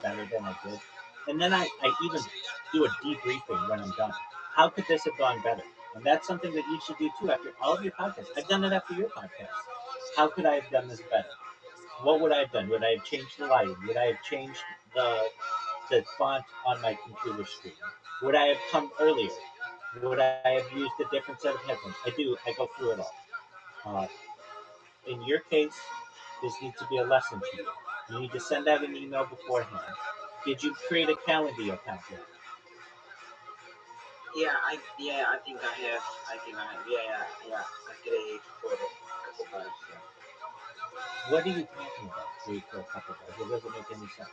better than I did. And then I even do a debriefing when I'm done. How could this have gone better? And that's something that you should do too after all of your podcasts. I've done it after your podcast. How could I have done this better? What would I have done? Would I have changed the lighting? Would I have changed the font on my computer screen? Would I have come earlier? Would I have used a different set of headphones? I go through it all. Uh, in your case, this needs to be a lesson to you. You need to send out an email beforehand. Did you create a Calendly account yet? I think I have. I think I have. Yeah. I create for a couple times. Yeah. What are you talking about? Create for a couple of days. It doesn't make any sense.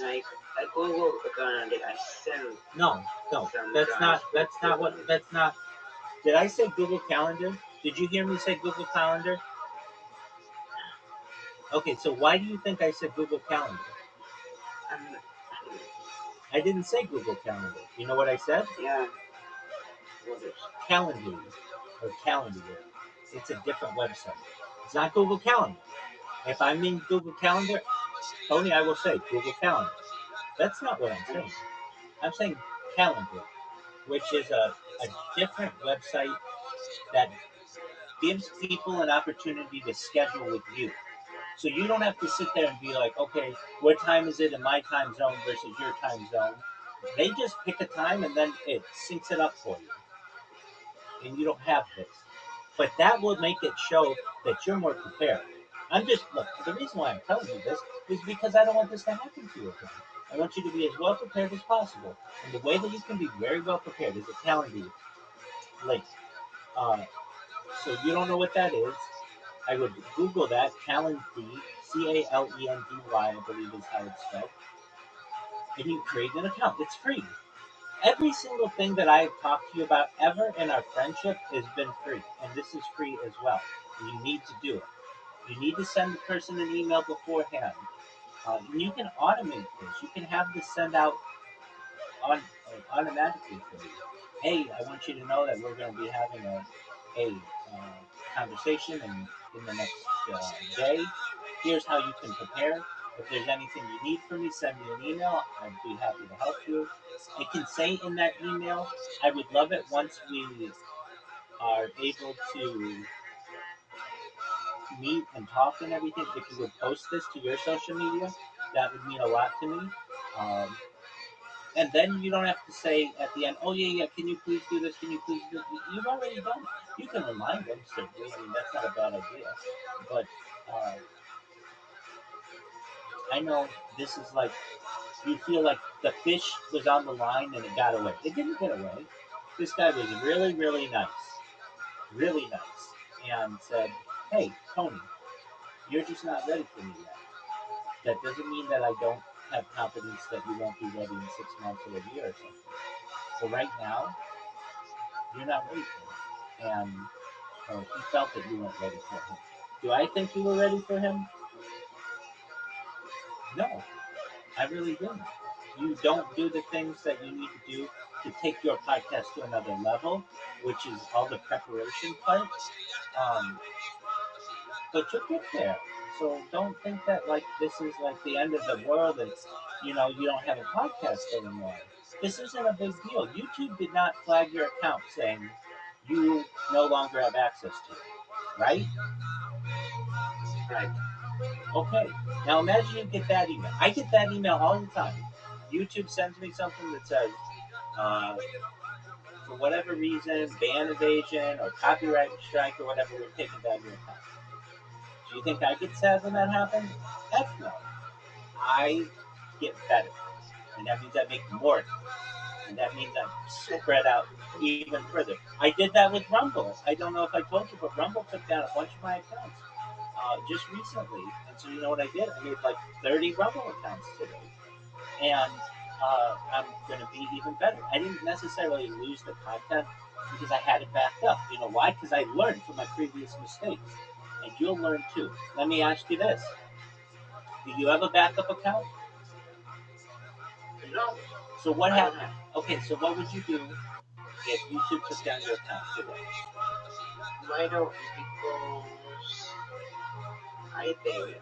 Like I Google account and I send No, no, some that's guys not. That's to not what. That's not. Did I say Google Calendar? Did you hear me say Google Calendar? Okay, so why do you think I said Google Calendar? and I didn't say Google Calendar. You know what I said? yeah, what is Calendly or Calendar. It's a different website. It's not Google Calendar. If I mean Google Calendar, Tony, I will say Google Calendar. That's not what I'm saying. I'm saying Calendar, which is a different website that gives people an opportunity to schedule with you. So you don't have to sit there and be like, okay, what time is it in my time zone versus your time zone? They just pick a time and then it syncs it up for you. And you don't have this. But that will make it show that you're more prepared. I'm just look. The reason why I'm telling you this is because I don't want this to happen to you again. I want you to be as well prepared as possible, and the way that you can be very well prepared is a calendar link. Uh, so you don't know what that is. I would Google that Calendly, Calendy, I believe is how it's spelled, and you create an account. It's free. Every single thing that I've talked to you about ever in our friendship has been free, and this is free as well. You need to do it. You need to send the person an email beforehand. And you can automate this. You can have this send out automatically for you. Hey, I want you to know that we're going to be having conversation in the next day. Here's how you can prepare. If there's anything you need from me, send me an email. I'd be happy to help you. I can say in that email, I would love it once we are able to meet and talk and everything. If you would post this to your social media, that would mean a lot to me. Um, and then you don't have to say at the end, "Oh yeah, can you please do this? Can you please do this?" You've already done it. You can remind them certainly. I mean, that's not a bad idea. But uh, I know this is like you feel like the fish was on the line and it got away. It didn't get away. This guy was really, really nice, and said, "Hey, Tony, you're just not ready for me yet. That doesn't mean that I don't have confidence that you won't be ready in 6 months or a year or something. But right now, you're not ready for him." And he felt that you weren't ready for him. Do I think you were ready for him? No, I really didn't. You don't do the things that you need to do to take your podcast to another level, which is all the preparation part. Um, but you'll get there. So don't think that like this is like the end of the world and you don't have a podcast anymore. This isn't a big deal. YouTube did not flag your account saying you no longer have access to it, right? right? Okay. Now imagine you get that email. I get that email all the time. YouTube sends me something that says, uh, for whatever reason, ban evasion or copyright strike or whatever, we're taking down your account. Do you think I get sad when that happens? Heck no. I get better. And that means I make more. And that means I'm spread out even further. I did that with Rumble. I don't know if I told you, but Rumble took down a bunch of my accounts just recently. And so you know what I did? I made like 30 Rumble accounts today. And I'm going to be even better. I didn't necessarily lose the content because I had it backed up. You know why? Because I learned from my previous mistakes. And you'll learn too. Let me ask you this. Do you have a backup account? No, So what I don't happened? have. Okay, so what would you do if YouTube took down your account today? Why don't? Because I think.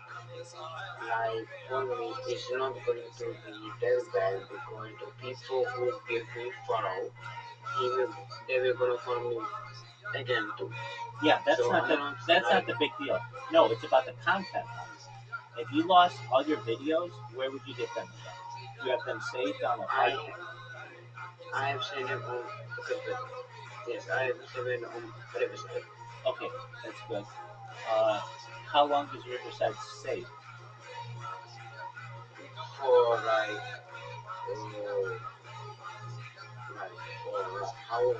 like for me, it's not going to be that bad because the people who give me follow, he will, they will gonna follow me again too. Yeah, that's So not I'm the not that's not like the big deal. No, it's about the content. If you lost all your videos, where would you get them from? You have them saved on a hard. I have seen it on okay, but yes, I have seen it on Riverside Okay, that's good. Uh, how long does Riverside save? for for how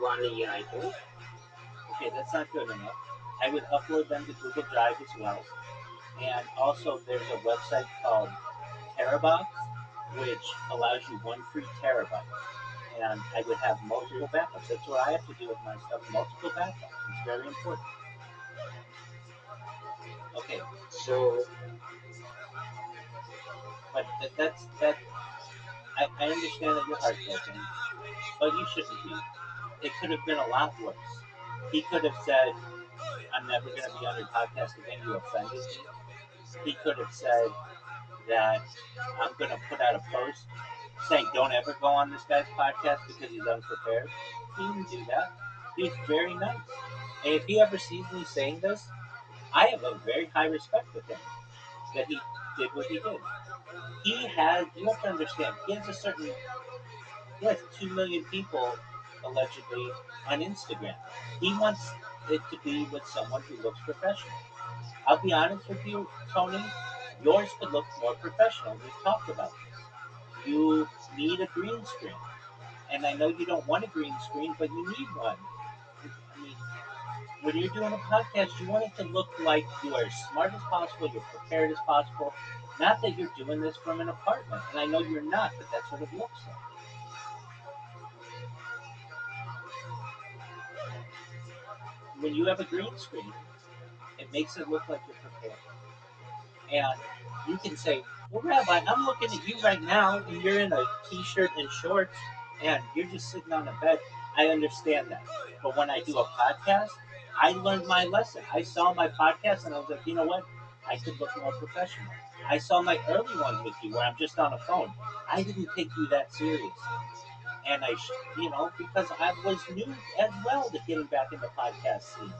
1 year I think. Okay, that's not good enough. I would upload them to Google Drive as well. And also, there's a website called Terabox, which allows you 1 free terabyte. And I would have multiple backups. That's what I have to do with my stuff. Multiple backups. It's very important. Okay, So but that's that. I understand that you're heartbroken, but you shouldn't be. It could have been a lot worse. He could have said, "I'm never going to be on your podcast again. You offended me." He could have said that I'm going to put out a post saying, "Don't ever go on this guy's podcast because he's unprepared." He didn't do that. He's very nice. And if he ever sees me saying this, I have a very high respect with him that he did what he did. You have to understand, he has 2 million people allegedly on Instagram. He wants it to be with someone who looks professional. I'll be honest with you, Tony, yours could look more professional. We've talked about this. You need a green screen. And I know you don't want a green screen, but you need one. I mean, when you're doing a podcast, you want it to look like you are as smart as possible, you're prepared as possible. Not that you're doing this from an apartment. And I know you're not, but that's what it looks like. When you have a green screen, it makes it look like you're prepared. And you can say, "Well, Rabbi, I'm looking at you right now, and you're in a t-shirt and shorts, and you're just sitting on a bed." I understand that. But when I do a podcast, I learned my lesson. I saw my podcast, and I was like, you know what? I could look more professional. I saw my early ones with you, where I'm just on a phone. I didn't take you that serious. And because I was new as well to getting back in the podcast scene.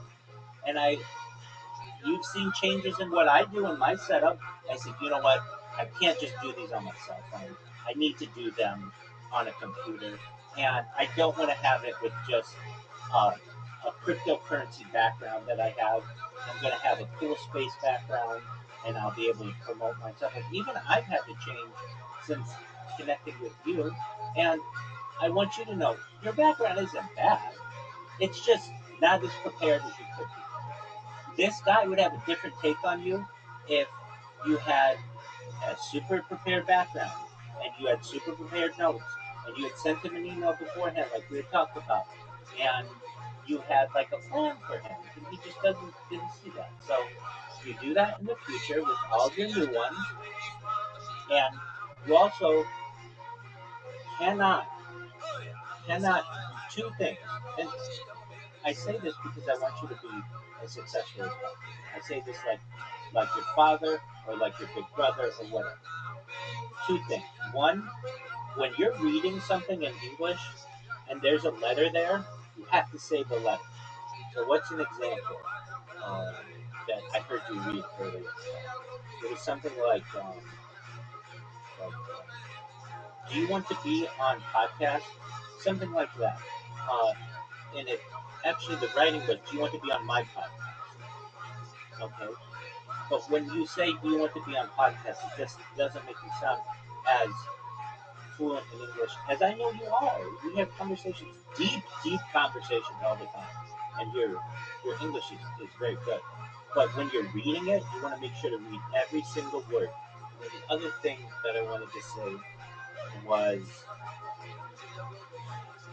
And you've seen changes in what I do in my setup. I said, you know what? I can't just do these on my cell phone. I need to do them on a computer. And I don't want to have it with just a cryptocurrency background that I have. I'm going to have a cool space background, and I'll be able to promote myself. And even I've had to change since connecting with you. And I want you to know your background isn't bad. It's just not as prepared as you could be. This guy would have a different take on you if you had a super prepared background and you had super prepared notes and you had sent him an email beforehand like we had talked about and you had like a plan for him and he just didn't see that. So you do that in the future with all your new ones, and you also cannot cannot two things. And I say this because I want you to be as successful as possible. I say this like your father or like your big brother or whatever. Two things. One, when you're reading something in English and there's a letter there, you have to say the letter. So what's an example um, that I heard you read earlier? It was something do you want to be on podcast? Something like that. Uh, and it actually the writing was, do you want to be on my podcast? Okay. But when you say, do you want to be on podcast, it just doesn't make you sound as fluent in English as I know you are. We have conversations, deep conversations all the time, and your English is very good. But when you're reading it, you want to make sure to read every single word. And the other thing that I wanted to say was,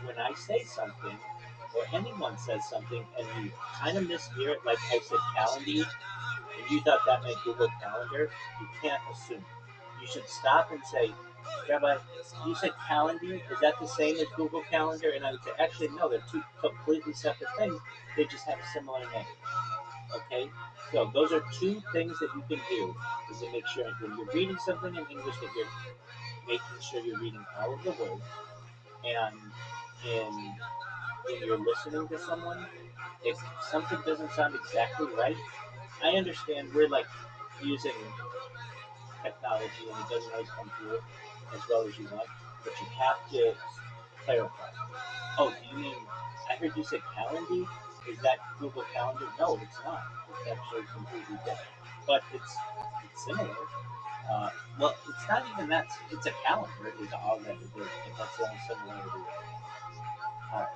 when I say something or anyone says something and you kind of mishear it, like I said calendar, and you thought that meant Google Calendar, you can't assume. You should stop and say, Rabbi, you said calendar, is that the same as Google Calendar? And I would say, actually, no, they're two completely separate things. They just have a similar name. Okay, so those are two things that you can do is to make sure when you're reading something in English that you're making sure you're reading all of the words, and in when you're listening to someone, if something doesn't sound exactly right, I understand we're like using technology and it doesn't always come through as well as you want, but you have to clarify. Oh, do you mean, I heard you say Calendly? Is that Google Calendar? No, it's not. It's actually completely different. But it's similar. Well, it's not even that. It's a calendar is all that it is. But that's the only similarity. Uh,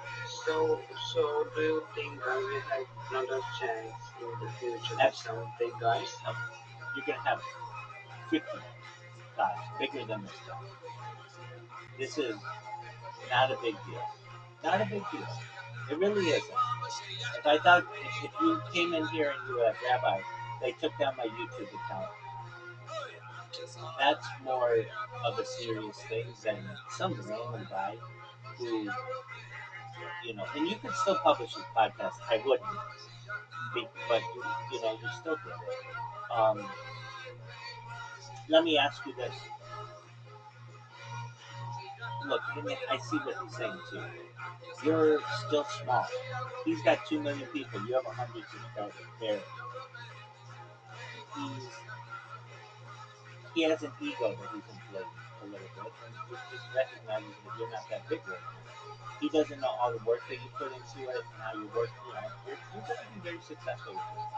So do you think I will have another chance in the future with that's, some big guys? you're going to have 50 guys bigger than this guy. This is not a big deal. Not a big deal. It really isn't. If I thought, if you came in here and you were like, Rabbi, they took down my YouTube account, that's more of a serious thing than some random guy who, and you could still publish a podcast. I wouldn't, but you still did it. Let me ask you this. Look, I see what he's saying too. You're still small. He's got 2 million people. You have 100 subscribers. There, he's he has an ego that he's inflated a little bit, and he's just recognizing that you're not that big right now. He doesn't know all the work that you put into it and how you work. You're going to be very successful with this.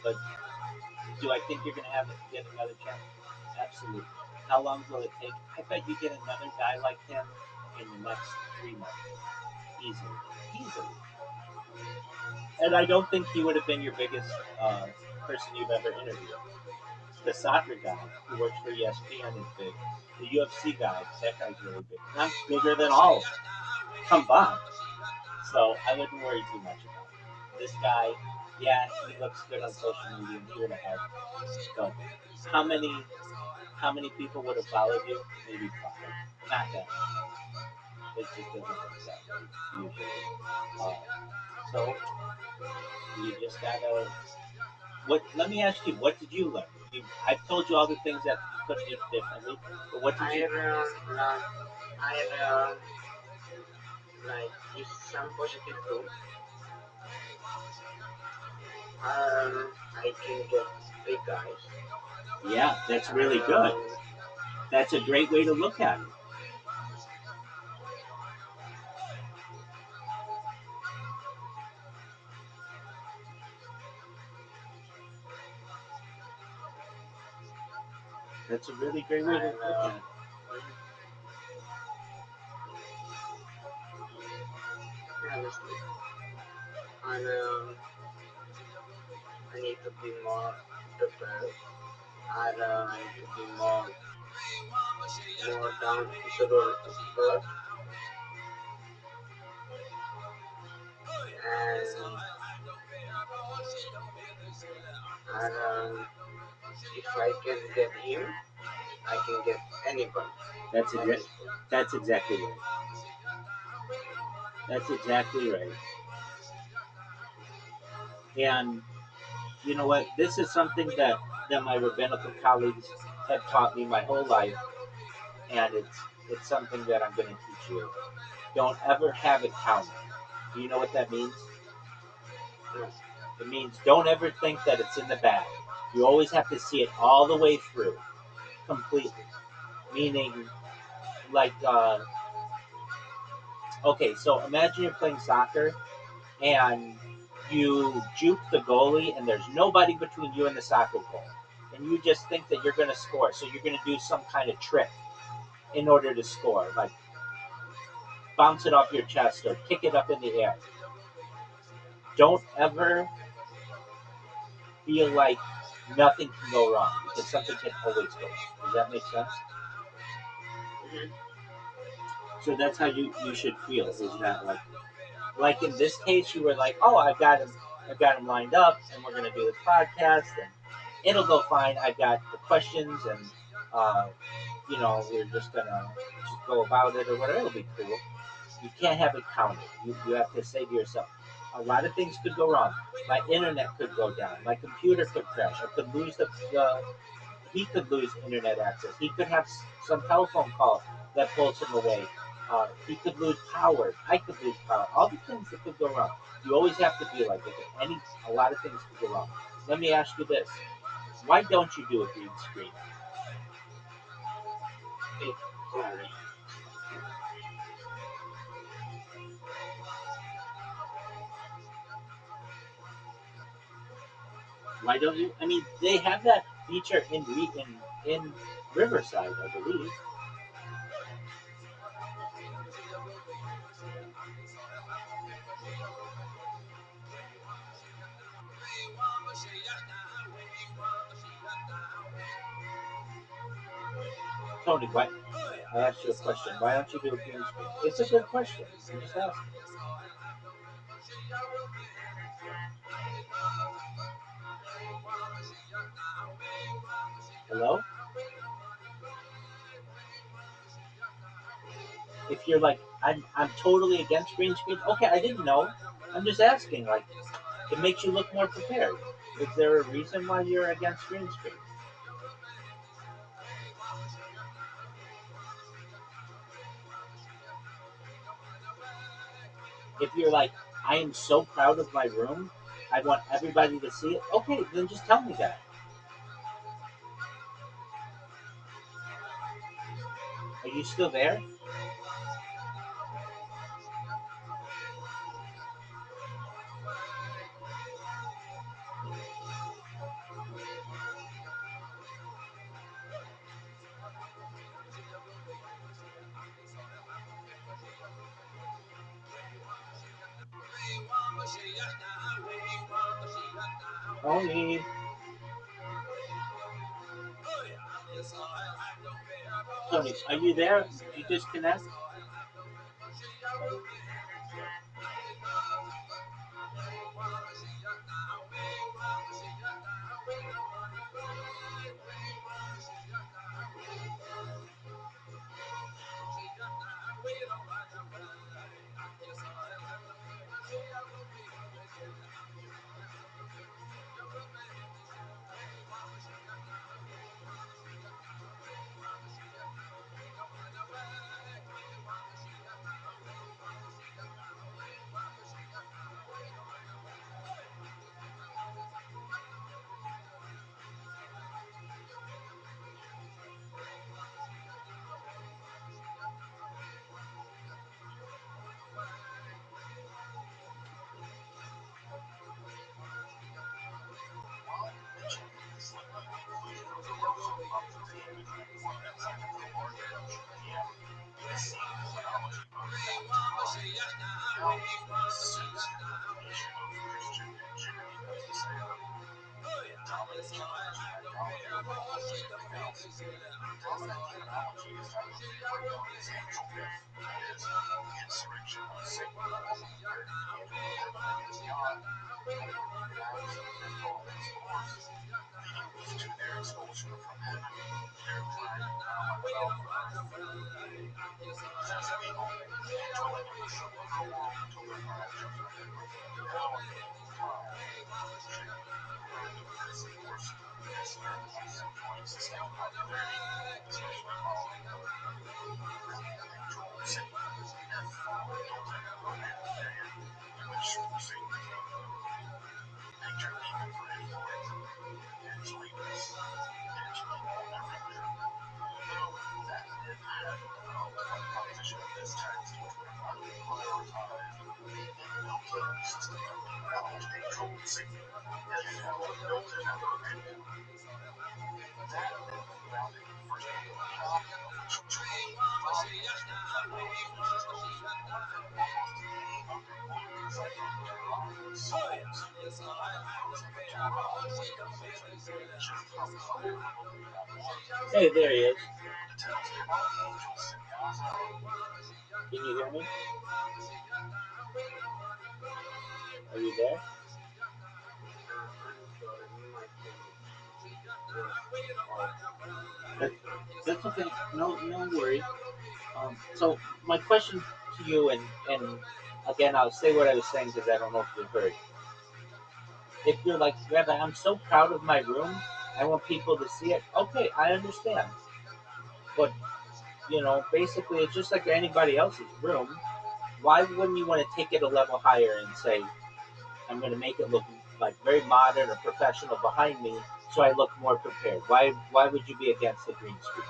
But do I think you're going to get another chance? Absolutely. How long will it take? I bet you get another guy like him in the next 3 months. Easily. Easily. And I don't think he would have been your biggest person you've ever interviewed. The soccer guy who works for ESPN is big. The UFC guy, that guy's really big. I'm bigger than all of them combined. So I wouldn't worry too much about it. This guy, yeah, he looks good on social media and he would have had. But how many people would have followed you? Maybe 5. Not that many. It just doesn't work that way usually. So you just gotta. What? Let me ask you. What did you learn? I've told you all the things that you could do differently. But what did you? I learned like if some positive too. I can get big guys. Yeah, that's really good. That's a great way to look at it. That's a really great way to look at it. Honestly, and I need to be more prepared. And I need to be more down to the earth. And if I can get him, I can get anybody. That's exactly right. That's exactly right. And you know what? This is something that my rabbinical colleagues have taught me my whole life, and it's something that I'm going to teach you. Don't ever have it counted. Do you know what that means? It means don't ever think that it's in the bag. You always have to see it all the way through, completely. Meaning, like, okay, so imagine you're playing soccer and you juke the goalie and there's nobody between you and the soccer goal. And you just think that you're going to score. So you're going to do some kind of trick in order to score, like bounce it off your chest or kick it up in the air. Don't ever feel like nothing can go wrong because something can always go wrong. Does that make sense? Mm-hmm. So that's how you should feel. Is that like in this case, you were like, oh, I've got him lined up, and we're gonna do this podcast, and it'll go fine. I've got the questions, and we're just gonna go about it or whatever. It'll be cool. You can't have it counted. You have to say to yourself, A lot of things could go wrong. My internet could go down. My computer could crash. I could lose he could lose internet access. He could have some telephone call that pulls him away. He could lose power. I could lose power. All the things that could go wrong. You always have to be like, okay, a lot of things could go wrong. Let me ask you this: why don't you do a green screen? Sorry. Why don't you? I mean, they have that feature in Riverside, I believe. Tony, why? I asked you a question. Why don't you do a green screen? It's a good question. You just ask. Hello? If you're like, I'm totally against green screens. Okay, I didn't know. I'm just asking. Like, it makes you look more prepared. Is there a reason why you're against green screens? If you're like, I am so proud of my room, I want everybody to see it. Okay, then just tell me that. Are you still there? Tony, Tony, are you there? Did you disconnect? Hey, there he is. Can you hear me? Are you there? That, that's okay. No, no worries. So my question to you and again, I'll say what I was saying because I don't know if you heard. If you're like, Rabbi, I'm so proud of my room, I want people to see it. Okay, I understand. But, basically, it's just like anybody else's room. Why wouldn't you want to take it a level higher and say, I'm going to make it look like very modern or professional behind me so I look more prepared? Why would you be against the green screen?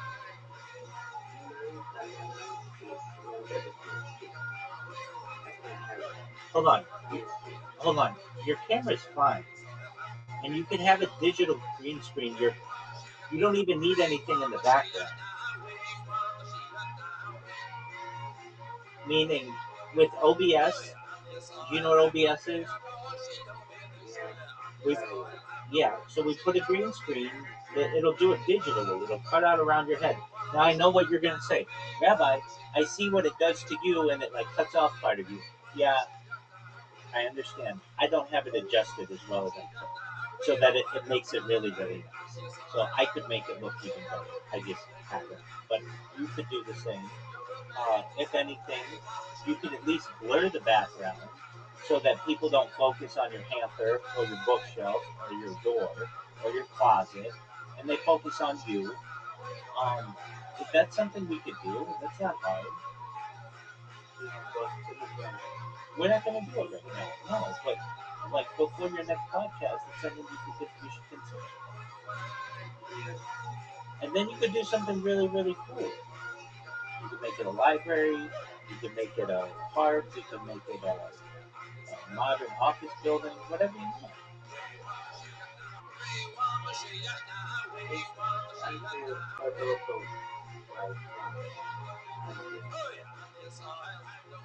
Hold on. Hold on. Your camera's fine. And you can have a digital green screen. You don't even need anything in the background. Meaning, with OBS, do you know what OBS is? So we put a green screen. It'll do it digitally. It'll cut out around your head. Now I know what you're going to say. Rabbi, I see what it does to you and it like cuts off part of you. Yeah, I understand. I don't have it adjusted as well as I could. So that it makes it really, really nice. So I could make it look even better. I just haven't. But you could do the same. If anything, you can at least blur the background so that people don't focus on your hamper or your bookshelf or your door or your closet, and they focus on you. If that's something we could do, that's not hard. We're not going to do it right now. No, but like before your next podcast, it's something you should consider. And then you could do something really, really cool. You could make it a library. You could make it a park. You could make it a modern office building. Whatever you want.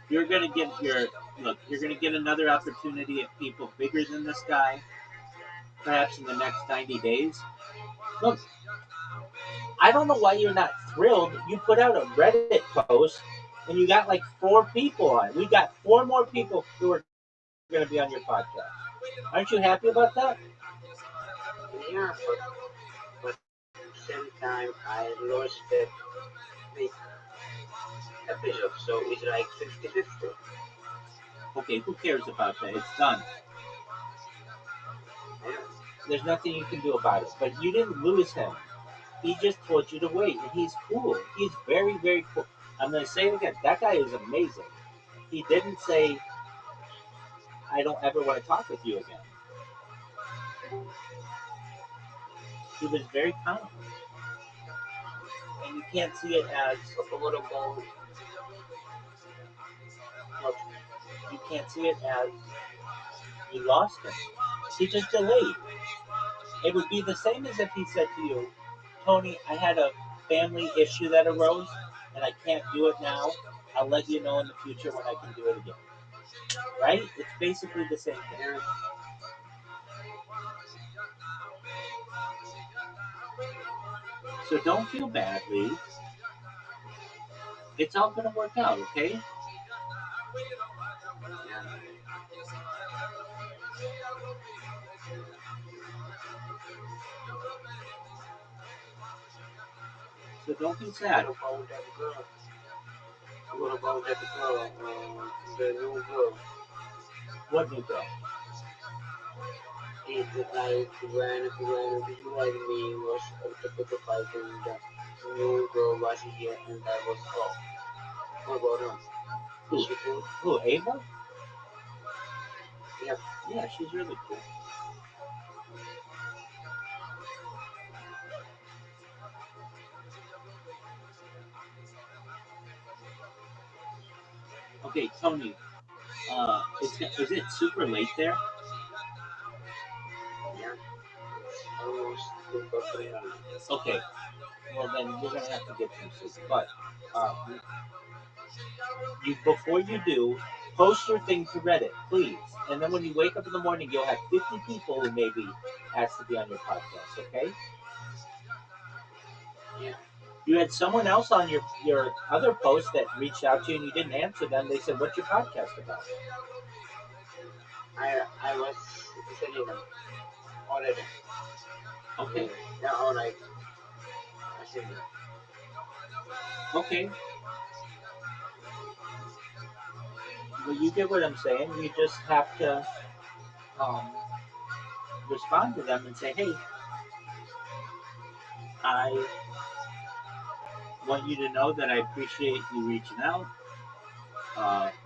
You're gonna get You're gonna get another opportunity at people bigger than this guy, perhaps in the next 90 days. Look, I don't know why you're not thrilled. You put out a Reddit post and you got like 4 people on it. We got 4 more people who are going to be on your podcast. Aren't you happy about that? Yeah, but at the same time, I lost that big episode, so it's like 50-50. Okay, who cares about that? It's done. Yeah. There's nothing you can do about it. But you didn't lose him. He just told you to wait, and he's cool. He's very, very cool. I'm going to say it again. That guy is amazing. He didn't say, I don't ever want to talk with you again. He was very kind. And you can't see it as you can't see it as you lost him. He just delayed. It would be the same as if he said to you, Tony, I had a family issue that arose and I can't do it now. I'll let you know in the future when I can do it again. Right? It's basically the same thing. So don't feel badly. It's all going to work out, okay? So don't be sad. What about that girl? The new girl? What new girl? It's like when people like me was the people fighting, the new girl was here and that was all. What about her? Who? She cool? Who, Ava? Yeah. Yeah, she's really cool. Okay, Tony, is it super late there? Yeah. It's almost 2 o'clock. Okay, well then you're gonna have to get some sleep. But before you do, post your thing to Reddit, please. And then when you wake up in the morning, you'll have 50 people who maybe asked to be on your podcast. Okay? Yeah. You had someone else on your other post that reached out to you and you didn't answer them. They said, "What's your podcast about?" I was sending them already. Okay. Yeah, alright. I sent them. Okay. Well, you get what I'm saying. You just have to respond to them and say, hey, I want you to know that I appreciate you reaching out.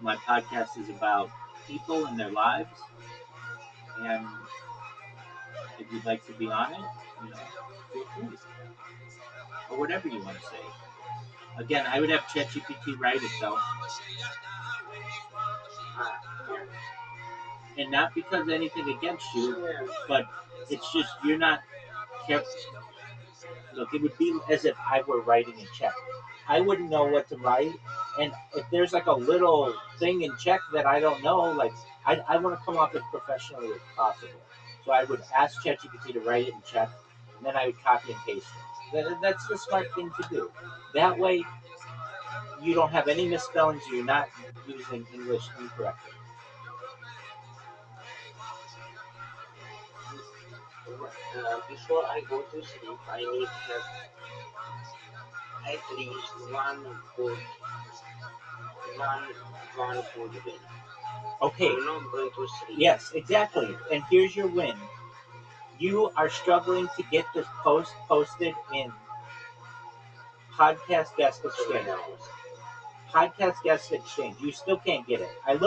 My podcast is about people and their lives, and if you'd like to be on it, feel free, or whatever you want to say. Again, I would have ChatGPT write it though, and not because anything against you, but it's just you're not kept. Look, it would be as if I were writing a check. I wouldn't know what to write, and if there's like a little thing in check that I don't know, like I want to come off as professionally as possible. So I would ask ChatGPT to write it in check, and then I would copy and paste it. That's the smart thing to do. That way, you don't have any misspellings. You're not using English incorrectly. Before I go to sleep, I need to have at least one good win. Okay. I'm not going to sleep. Yes, exactly. And here's your win. You are struggling to get this post posted in Podcast Guest Exchange. Podcast Guest Exchange. You still can't get it. I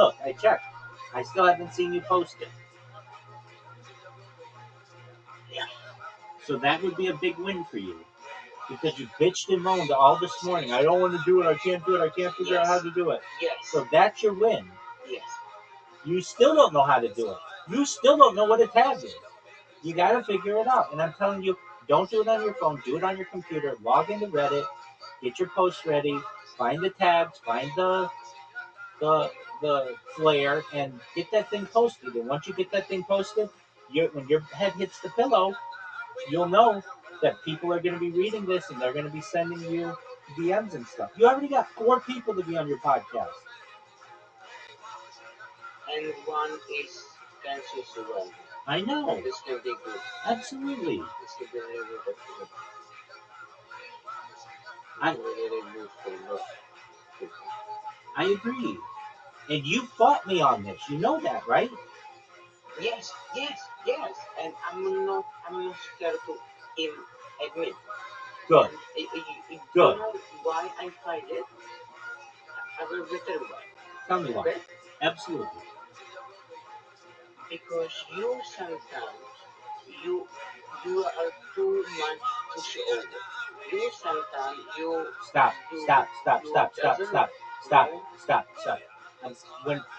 checked. I still haven't seen you post it. Yeah. So that would be a big win for you. Because you bitched and moaned all this morning. I don't want to do it. I can't do it. I can't figure out how to do it. Yes. So that's your win. Yes. You still don't know how to do it. You still don't know what a tag is. You got to figure it out. And I'm telling you, don't do it on your phone. Do it on your computer. Log into Reddit. Get your post ready. Find the tags. Find the flare and get that thing posted. And once you get that thing posted, when your head hits the pillow, you'll know that people are going to be reading this and they're going to be sending you DMs and stuff. You already got 4 people to be on your podcast. And one is Kansas City. I know. This can be good. Absolutely. This can be really good. I agree. And you fought me on this. You know that, right? Yes. And I'm not scared to admit. Good. You Good. know why I fight it? I will tell you why. Tell me why. Okay? Absolutely. Because you sometimes you are too much pushover. You sometimes you Stop.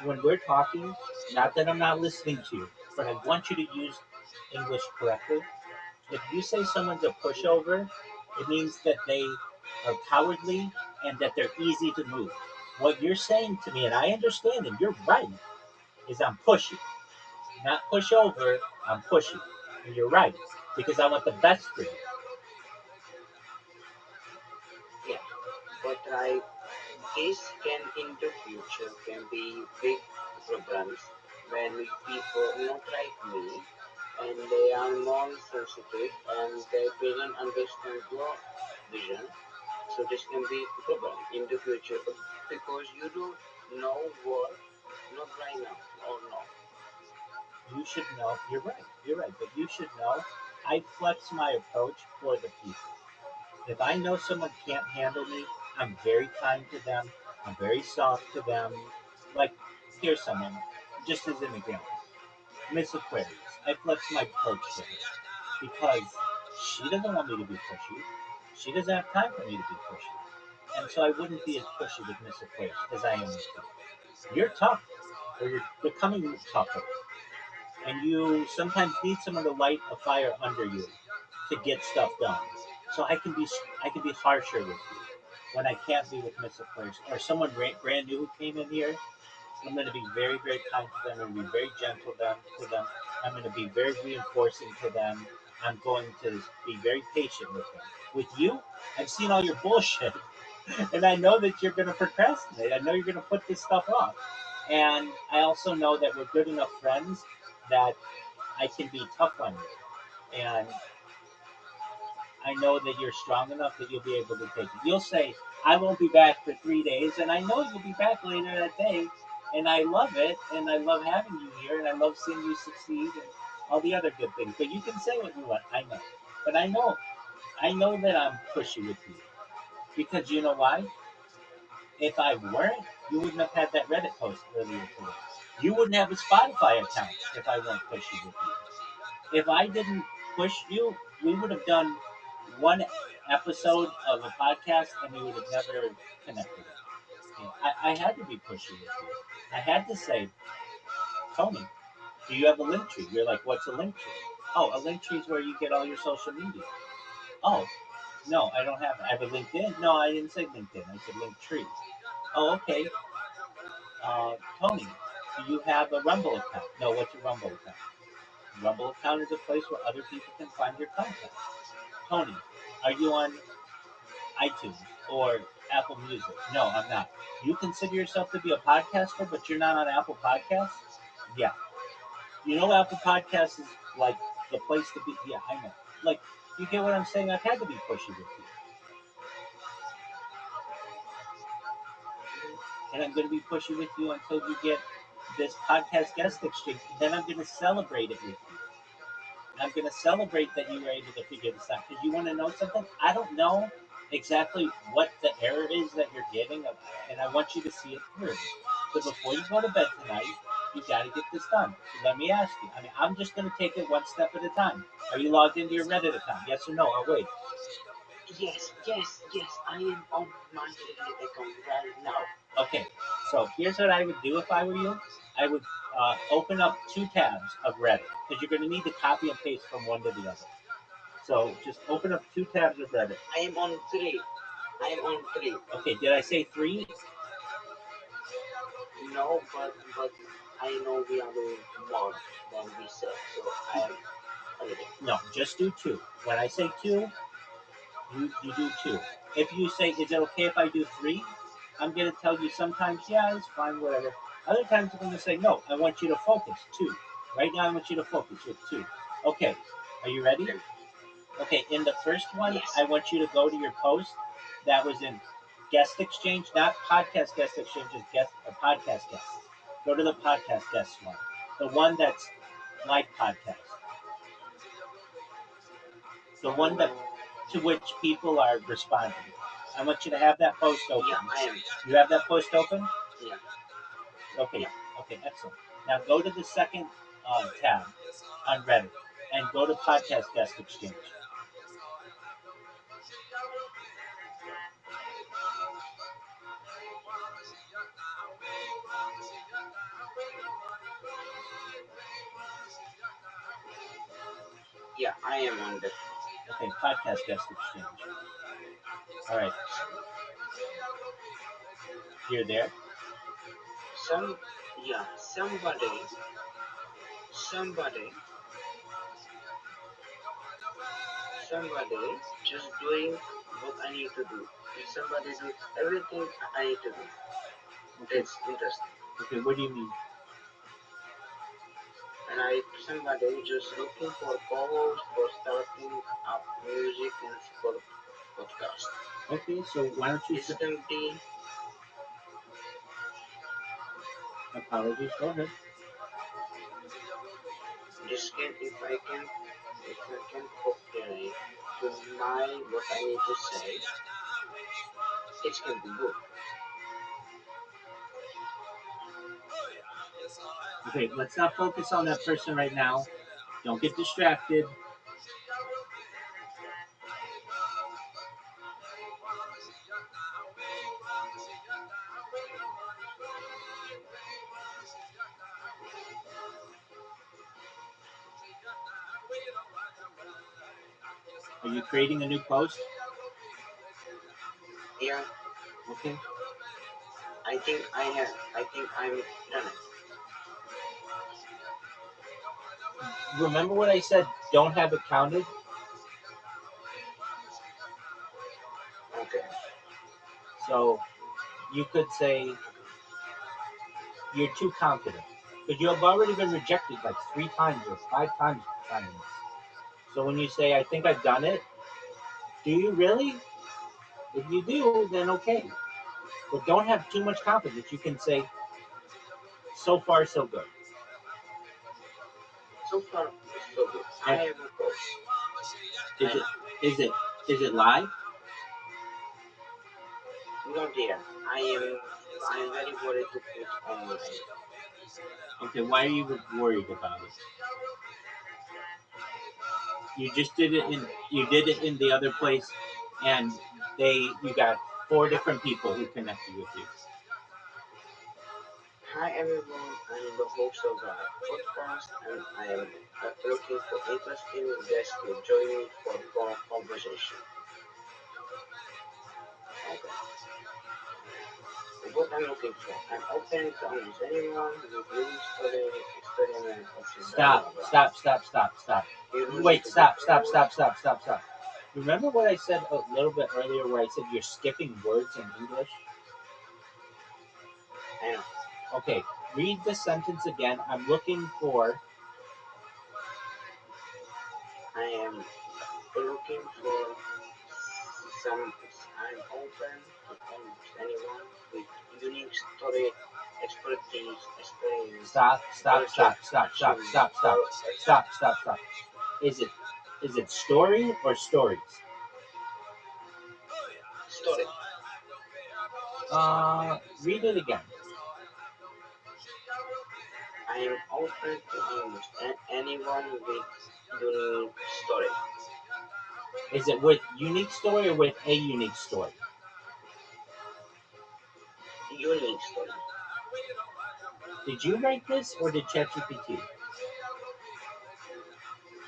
When we're talking, not that I'm not listening to you, but I want you to use English correctly. If you say someone's a pushover, it means that they are cowardly and that they're easy to move. What you're saying to me, and I understand, and you're right, is I'm pushy. Not pushover, I'm pushy. And you're right, because I want the best for you. Yeah, but this can in the future can be big problems when people not like me and they are more sensitive and they don't understand your vision. So this can be a problem in the future because you don't know what, not right now or no. You should know, you're right, but you should know I flex my approach for the people. If I know someone can't handle me, I'm very kind to them. I'm very soft to them. Like, here's someone, just as an example. Miss Aquarius. I flex my approach to her because she doesn't want me to be pushy. She doesn't have time for me to be pushy. And so I wouldn't be as pushy with Miss Aquarius as I am with you. You're tough, or you're becoming tougher. And you sometimes need someone to light a fire under you to get stuff done. So I can be harsher with you when I can't be with Miss Aquarius or someone brand new who came in here. I'm going to be very, very kind to them. I'm going to be very gentle to them. I'm going to be very reinforcing to them. I'm going to be very patient with them. With you, I've seen all your bullshit, and I know that you're going to procrastinate. I know you're going to put this stuff off. And I also know that we're good enough friends that I can be tough on you. And I know that you're strong enough that you'll be able to take it. You'll say, I won't be back for 3 days, and I know you'll be back later that day, and I love it, and I love having you here, and I love seeing you succeed, and all the other good things. But you can say what you want. I know, but I know that I'm pushy with you because you know why? If I weren't, you wouldn't have had that Reddit post earlier today. You wouldn't have a Spotify account if I weren't pushy with you. If I didn't push you, we would have done one episode of a podcast and we would have never connected. I had to be pushy with you. I had to say, Tony, do you have a link tree? You're like, what's a link tree? Oh, a link tree is where you get all your social media. Oh, no, I don't have it. I have a LinkedIn. No, I didn't say LinkedIn. I said link tree. Oh, okay. Tony, do you have a Rumble account? No, what's a Rumble account? Rumble account is a place where other people can find your content. Tony, are you on iTunes or Apple Music? No, I'm not. You consider yourself to be a podcaster, but you're not on Apple Podcasts? Yeah. You know, Apple Podcasts is like the place to be. Yeah, I know. Like, you get what I'm saying? I've had to be pushy with you. And I'm going to be pushy with you until you get this podcast guest exchange. Then I'm going to celebrate it with you. And I'm going to celebrate that you were able to figure this out. Because you want to know something? I don't know exactly what the error is that you're getting, and I want you to see it through. So before you go to bed tonight, you got to get this done. So let me ask you. I mean, I'm just going to take it one step at a time. Are you logged into your Reddit account? Yes or no? Oh, wait. Yes, yes, yes. I am on my Reddit account right now. Okay, so here's what I would do if I were you. I would open up 2 tabs of Reddit because you're going to need to copy and paste from one to the other. So just open up 2 tabs of Reddit. I am on 3. I am on 3. Okay, did I say 3? No, but I know we are doing more than we said, so I am a little. No, just do 2. When I say 2, you do 2. If you say, is it okay if I do 3? I'm going to tell you sometimes, yeah, it's fine, whatever. Other times I'm going to say, no, I want you to focus, 2. Right now I want you to focus with 2. Okay, are you ready? Okay, in the first one, Yes. I want you to go to your post that was in guest exchange, not podcast guest exchange, just guest or podcast guest. Go to the podcast guest one, the one that's like podcast, the one that to which people are responding. I want you to have that post open. Yeah, I am. You have that post open? Yeah. Okay. Yeah. Okay, excellent. Now go to the second tab on Reddit and go to podcast guest exchange. Yeah, I am on that. Okay, podcast guest exchange. All right. You're there? Somebody just doing what I need to do. If somebody do everything I need to do. That's interesting. Okay, what do you mean? And somebody just looking for co-host for starting up music and for podcast. Okay, so why don't you It's empty. apologies, go ahead. Just can if I can copy to my what I need to say, it can be good. Okay, let's not focus on that person right now. Don't get distracted. Are you creating a new post? Yeah, Okay. I think I'm done. Remember what I said, don't have it counted? Okay. So you could say you're too confident. Because you have already been rejected like 3 times or 5 times for trying this. So when you say, I think I've done it, do you really? If you do, then okay. But don't have too much confidence. You can say, So far, so good. So far, so good. I have a course. Is it live? Not yet. I am very worried to put online. Okay, why are you worried about it? You just did it in the other place, and you got 4 different people who connected with you. Hi everyone, I'm the host of the podcast and I am looking for interesting guests to join me for conversation. Okay. What I'm looking for, I'm open to almost anyone with unique story, experiment, or Stop. Wait, stop. Remember what I said a little bit earlier where I said you're skipping words in English? I know. Okay, read the sentence again. I'm looking for. I am looking for some. I'm open to almost anyone with unique story, expertise, experience. Stop. Is it story or stories? Story. Read it again. I am open to almost anyone with unique story. Is it with unique story or with a unique story? Unique story. Did you write this or did ChatGPT?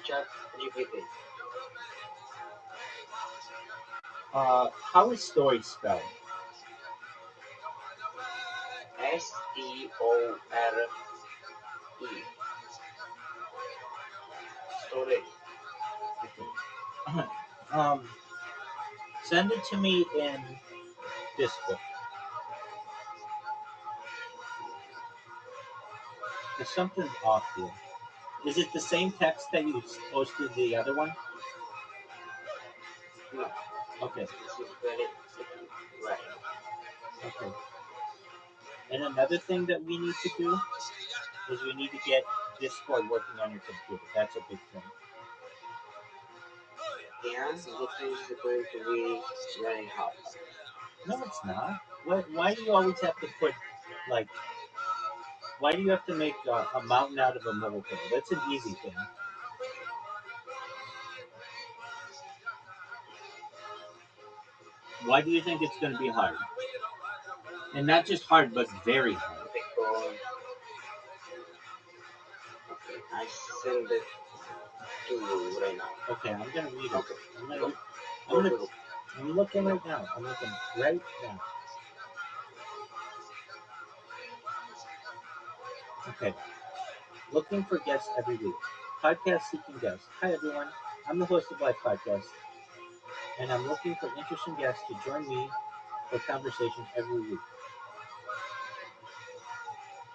Chat GPT. How is story spelled? STORE. Story. Okay. Send it to me in Discord. There's something off here. Is it the same text that you posted the other one? No. Okay. This is very different. Right. Okay. And another thing that we need to do is we need to get Discord working on your computer. That's a big thing. Yeah, but this is going to be very hard. No, it's not. Why do you always have to put, like, why do you have to make a mountain out of a molehill? That's an easy thing. Why do you think it's going to be hard? And not just hard, but very hard. Because okay, I send it to you right now. Okay, I'm going to read it. Okay. I'm looking right now. I'm looking right now. Okay. Looking for guests every week. Podcast seeking guests. Hi everyone. I'm the host of Life Podcast, and I'm looking for interesting guests to join me for conversations every week.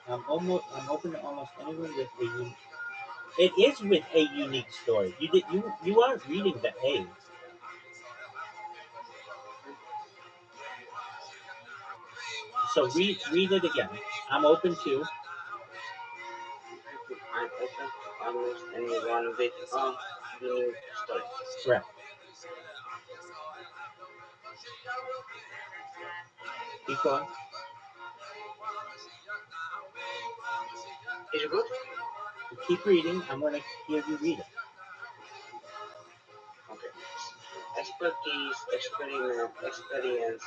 I'm open to almost anyone with a unique. It is with a unique story. You aren't reading the A. So read it again. I'm open to. I'm open to almost anyone with a unique story. Correct. Keep going. Is it good? Keep reading. I'm going to hear you read it. Okay. Expertise, experiment, experience,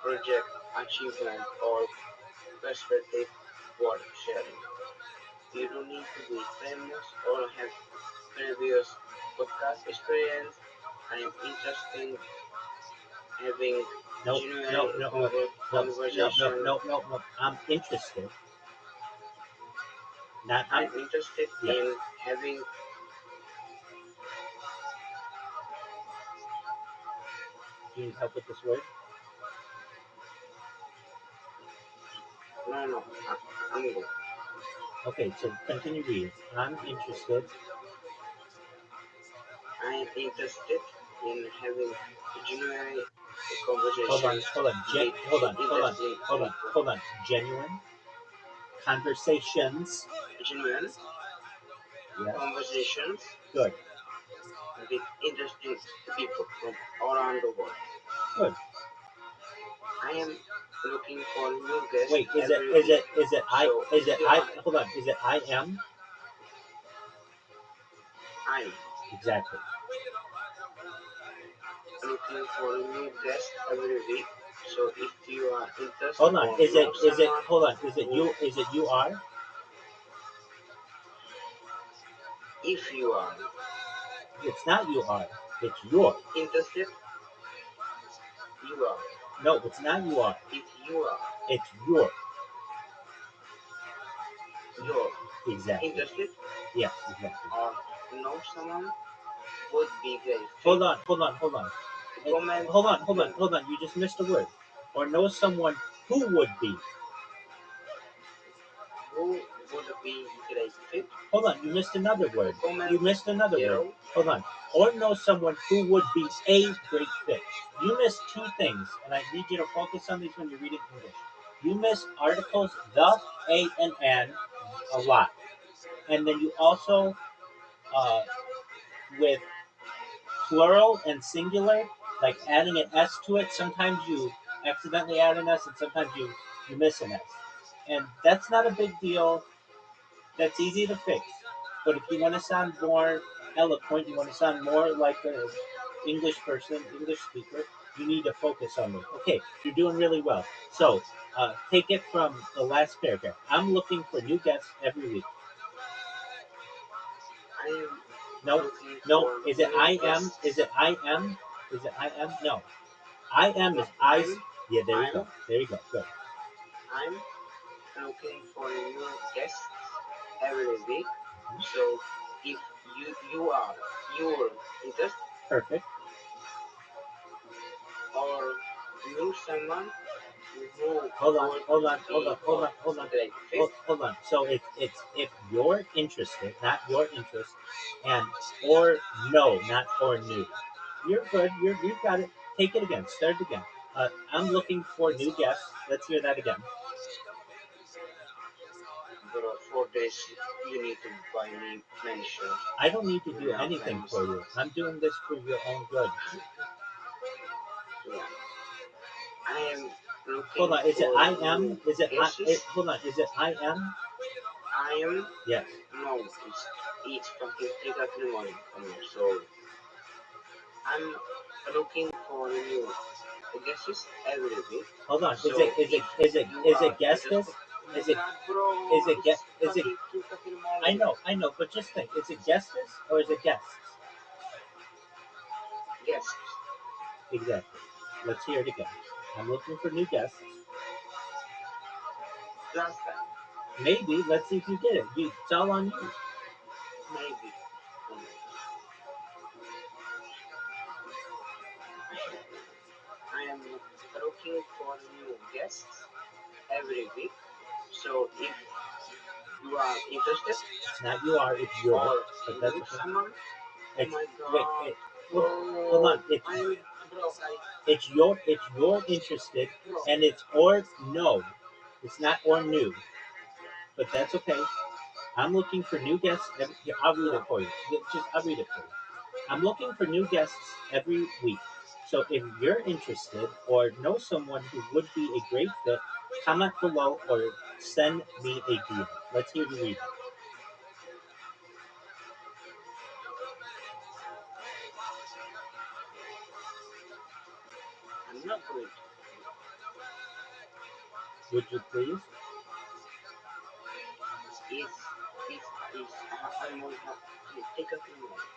project, achievement, or perspective worth sharing. You don't need to be famous or have previous podcast experience. I am interested in having No. conversation. No. I'm interested. Not. I'm interested in having. Do you need help with this word? No, I'm good. Okay, so continue reading. I'm interested. I am interested in having genuine conversation. Hold on. Genuine conversations. genuine Yes. conversations Good. with interesting people from around the world. Good. I am looking for new guests Wait, is it every is week. it is it I So is if it you I are, hold on, is it I am? I'm Exactly. looking for new guests every week. So if you are interested Hold on. or Is it know is it someone hold on, who, is it you are? if you are It's not you are. It's your. interested, you are. No, it's not you are. If you are, It's your. you're Exactly. interested Yes, exactly. or know someone would be great fit, Hold on, hold on, hold on. comment below. Hold on. You just missed a word. Or know someone who would be. Who would be great fit? Hold on, you missed another word. Comment You missed another word. below. Hold on. Or know someone who would be a great fit. You missed two things, and I need you to focus on these when you're reading English. You missed articles the, a, and an a lot. And then you also, uh, with plural and singular, like adding an S to it, sometimes you accidentally add an S and sometimes you miss an S. And that's not a big deal. That's easy to fix. But if you want to sound more eloquent, you want to sound more like an English person, English speaker, you need to focus on this. Okay, you're doing really well. So take it from the last paragraph. I'm looking for new guests every week. I am No, looking no. for Is it new I am? guests. Is it I am? Is it I am? No. I am is No, I. I'm Yeah, there you I'm go. There you go. Good. I'm looking for new guests every week. So if you're interested Perfect. or knew someone who Hold on. would Hold on. Hold on. be Hold on. Hold on. great fit, Hold on. So it's if you're interested, not your interest, and or no, not or new. You're good. You've got it. Take it again. Start again. I'm looking for new guests. Let's hear that again. for this you need to buy me mention I don't need to with do my anything friends. for you. I'm doing this for your own good. Yeah. I am Hold looking on. Is it for I new am? Is it I? guests. Hold on. Is it I am? I am Yes. no, it's fucking 3 o'clock in the morning for me. So I'm looking for new guests every week. Hold on. So if you Is are it guest this? interested, Is it bro, it's is it fucking 3 o'clock in the morning. I know, but just think, is it guests or is it guests? Guests. Exactly. Let's hear it again. I'm looking for new guests. Last time, Maybe. Let's see if you get it. It's all on you. maybe. I am looking for new guests every week. So if you are interested It's not you are, it's your. or But that's knew okay. someone, oh It's my wait, god, hold bro, on. I'm bro, like It's your interested, bro. and it's or no. It's not or new. But that's okay. I'm looking for new guests. Here, I'll read Yeah, it for you. I'll read it for you. I'm looking for new guests every week. So if you're interested or know someone who would be a great fit, comment below or send me a DM. Let's hear you read it. I'm not going to. Would you please? It's I'm on take a few more.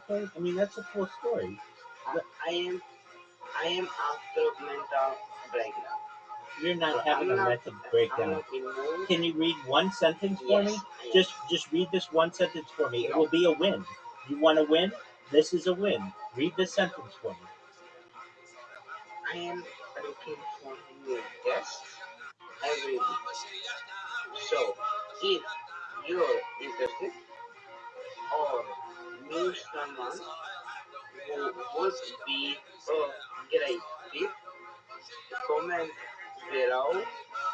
Okay, I mean that's a cool story. I, I am I am after mental breakdown. You're not So having a mental I'm breakdown. not in mood. Can you read one sentence for me? Yes, I am. Just read this one sentence for me. It No, will be a win. You want to win? This is a win. Read this sentence for me. I am looking for new guests every week. So if you're interested or knew someone who would be a great fit, comment below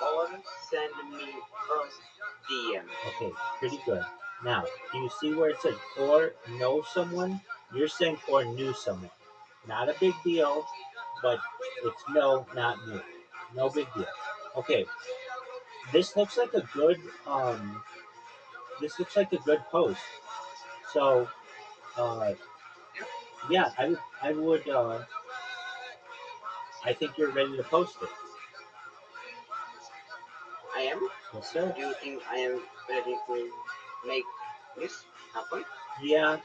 or send me a DM. Okay, pretty good. Now, do you see where it says or know someone? You're saying or knew someone. Not a big deal, but it's no, not new. No big deal. Okay, this looks like a good this looks like a good post. So uh yeah, I think you're ready to post it. I am. Yes, sir. Do you think I am ready to make this happen? Yeah,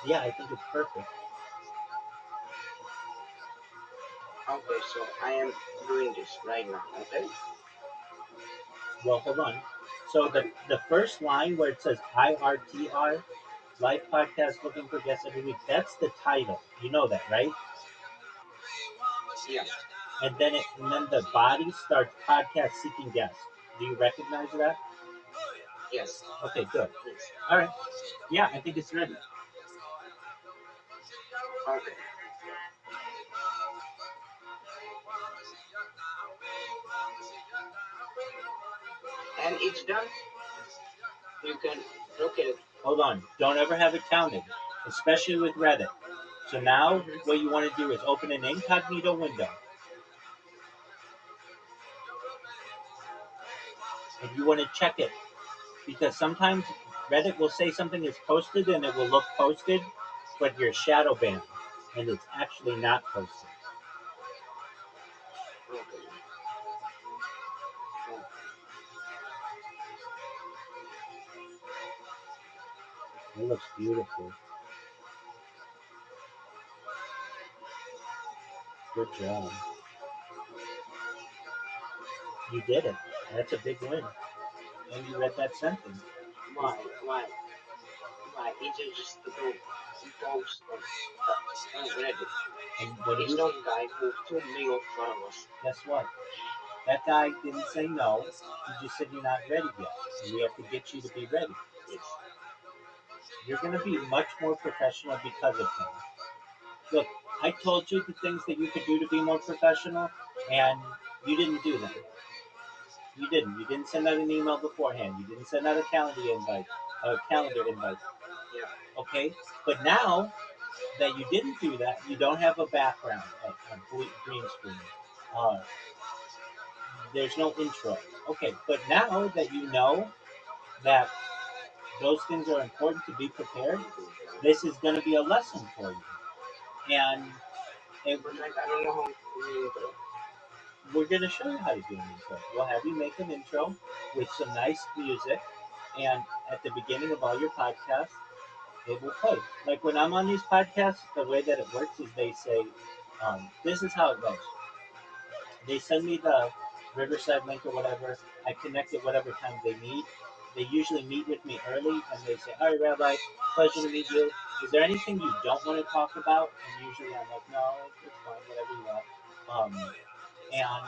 yeah, I think it's perfect. Okay, so I am doing this right now. Okay. Well, hold on. So Okay. the first line where it says IRTR, live podcast looking for guests every week, that's the title. You know that, right? Yeah. And then the body starts podcast seeking guests. Do you recognize that? Yes. Okay, good. Yes. All right. Yeah, I think it's ready. Okay. And it's done. You can look at it. Hold on. Don't ever have it counted, especially with Reddit. So now Mhm. what you want to do is open an incognito window, and you want to check it because sometimes Reddit will say something is posted and it will look posted, but you're shadow banned and it's actually not posted. Okay. Okay. It looks beautiful. Good job. You did it. That's a big win. And you read that sentence. Why? Why? Why? It's just to post on Reddit. And when It's you not guy who 2 million followers. guess what? That guy didn't say no. He just said you're not ready yet. And we have to get you to be ready. Yes. You're going to be much more professional because of him. Look, I told you the things that you could do to be more professional, and you didn't do them. You didn't. You didn't send out an email beforehand. You didn't send out a calendar invite. A calendar invite. Yeah. Okay, but now that you didn't do that, you don't have a background, a green screen. Uh, there's no intro. Okay, but now that you know that those things are important to be prepared, this is going to be a lesson for you. And it, But like I don't know how to do it. we're going to show you how to do an intro. We'll have you make an intro with some nice music, and at the beginning of all your podcasts, it will play. Like when I'm on these podcasts, the way that it works is they say, this is how it goes. They send me the Riverside link or whatever. I connect at whatever time they meet. They usually meet with me early and they say, all right, Rabbi, pleasure to meet you. Is there anything you don't want to talk about? And usually I'm like, no, it's fine, whatever you want. And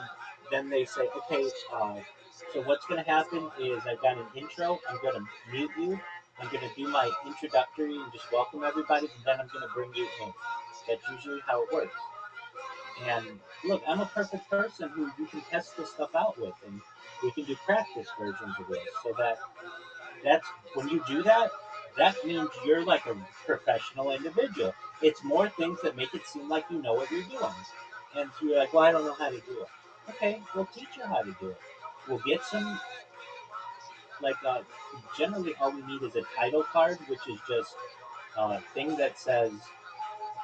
then they say, okay, so what's going to happen is I've got an intro. I'm going to mute you. I'm going to do my introductory and just welcome everybody, and then I'm going to bring you in. That's usually how it works. And look, I'm a perfect person who you can test this stuff out with, and we can do practice versions of this. So that's when you do that, that means you're like a professional individual. It's more things that make it seem like you know what you're doing. And so you're like, well, I don't know how to do it. Okay, we'll teach you how to do it. We'll get some like generally all we need is a title card, which is just a thing that says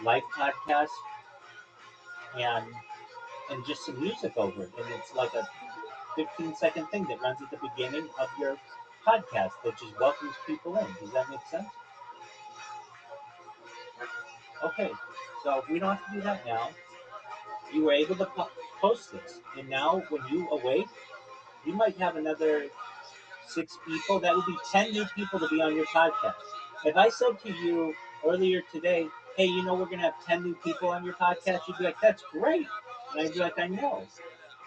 live podcast and just some music over it. And it's like a 15-second thing that runs at the beginning of your podcast that just welcomes people in. Does that make sense? Okay, so we don't have to do that now. You were able to post this, and now when you awake, you might have another 6 people. That would be 10 new people to be on your podcast. If I said to you earlier today, hey, we're going to have 10 new people on your podcast, you'd be like, that's great. And I'd be like, I know.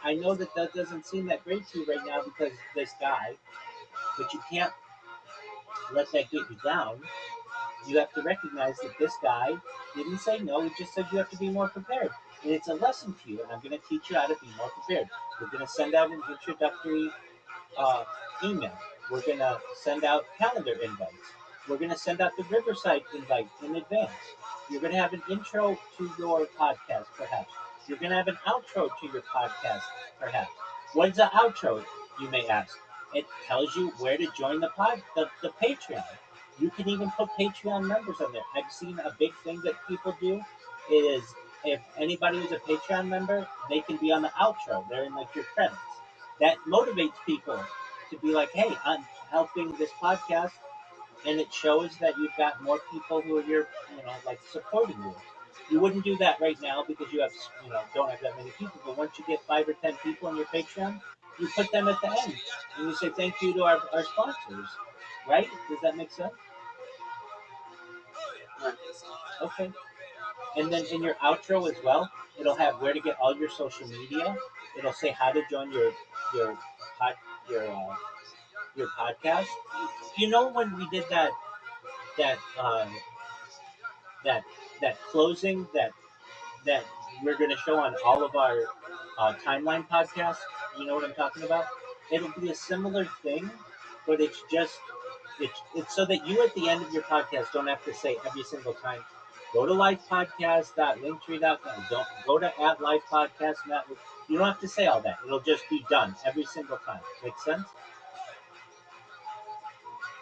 I know that that doesn't seem that great to you right now because this guy, but you can't let that get you down. You have to recognize that this guy didn't say no. He just said you have to be more prepared. And it's a lesson to you, and I'm going to teach you how to be more prepared. We're going to send out an introductory uh, email. We're going to send out calendar invites. We're going to send out the Riverside invite in advance. You're going to have an intro to your podcast, perhaps. You're going to have an outro to your podcast, perhaps. What is the outro, you may ask? It tells you where to join the Patreon. You can even put Patreon members on there. I've seen a big thing that people do is if anybody is a Patreon member, they can be on the outro. They're in like your credits. That motivates people to be like, hey, I'm helping this podcast, and it shows that you've got more people who are like supporting you. You wouldn't do that right now because you have, don't have that many people. But once you get 5 or 10 people on your Patreon, you put them at the end, and you say thank you to our sponsors, right? Does that make sense? Yeah. Okay. And then in your outro as well, it'll have where to get all your social media. It'll say how to join your pod, your your podcast. You know when we did that that that closing that we're going to show on all of our timeline podcasts. You know what I'm talking about? It'll be a similar thing, but it's so that you at the end of your podcast don't have to say every single time, go to lifepodcast.linktree.com. Don't go to @lifepodcast. You don't have to say all that. It'll just be done every single time. Make sense?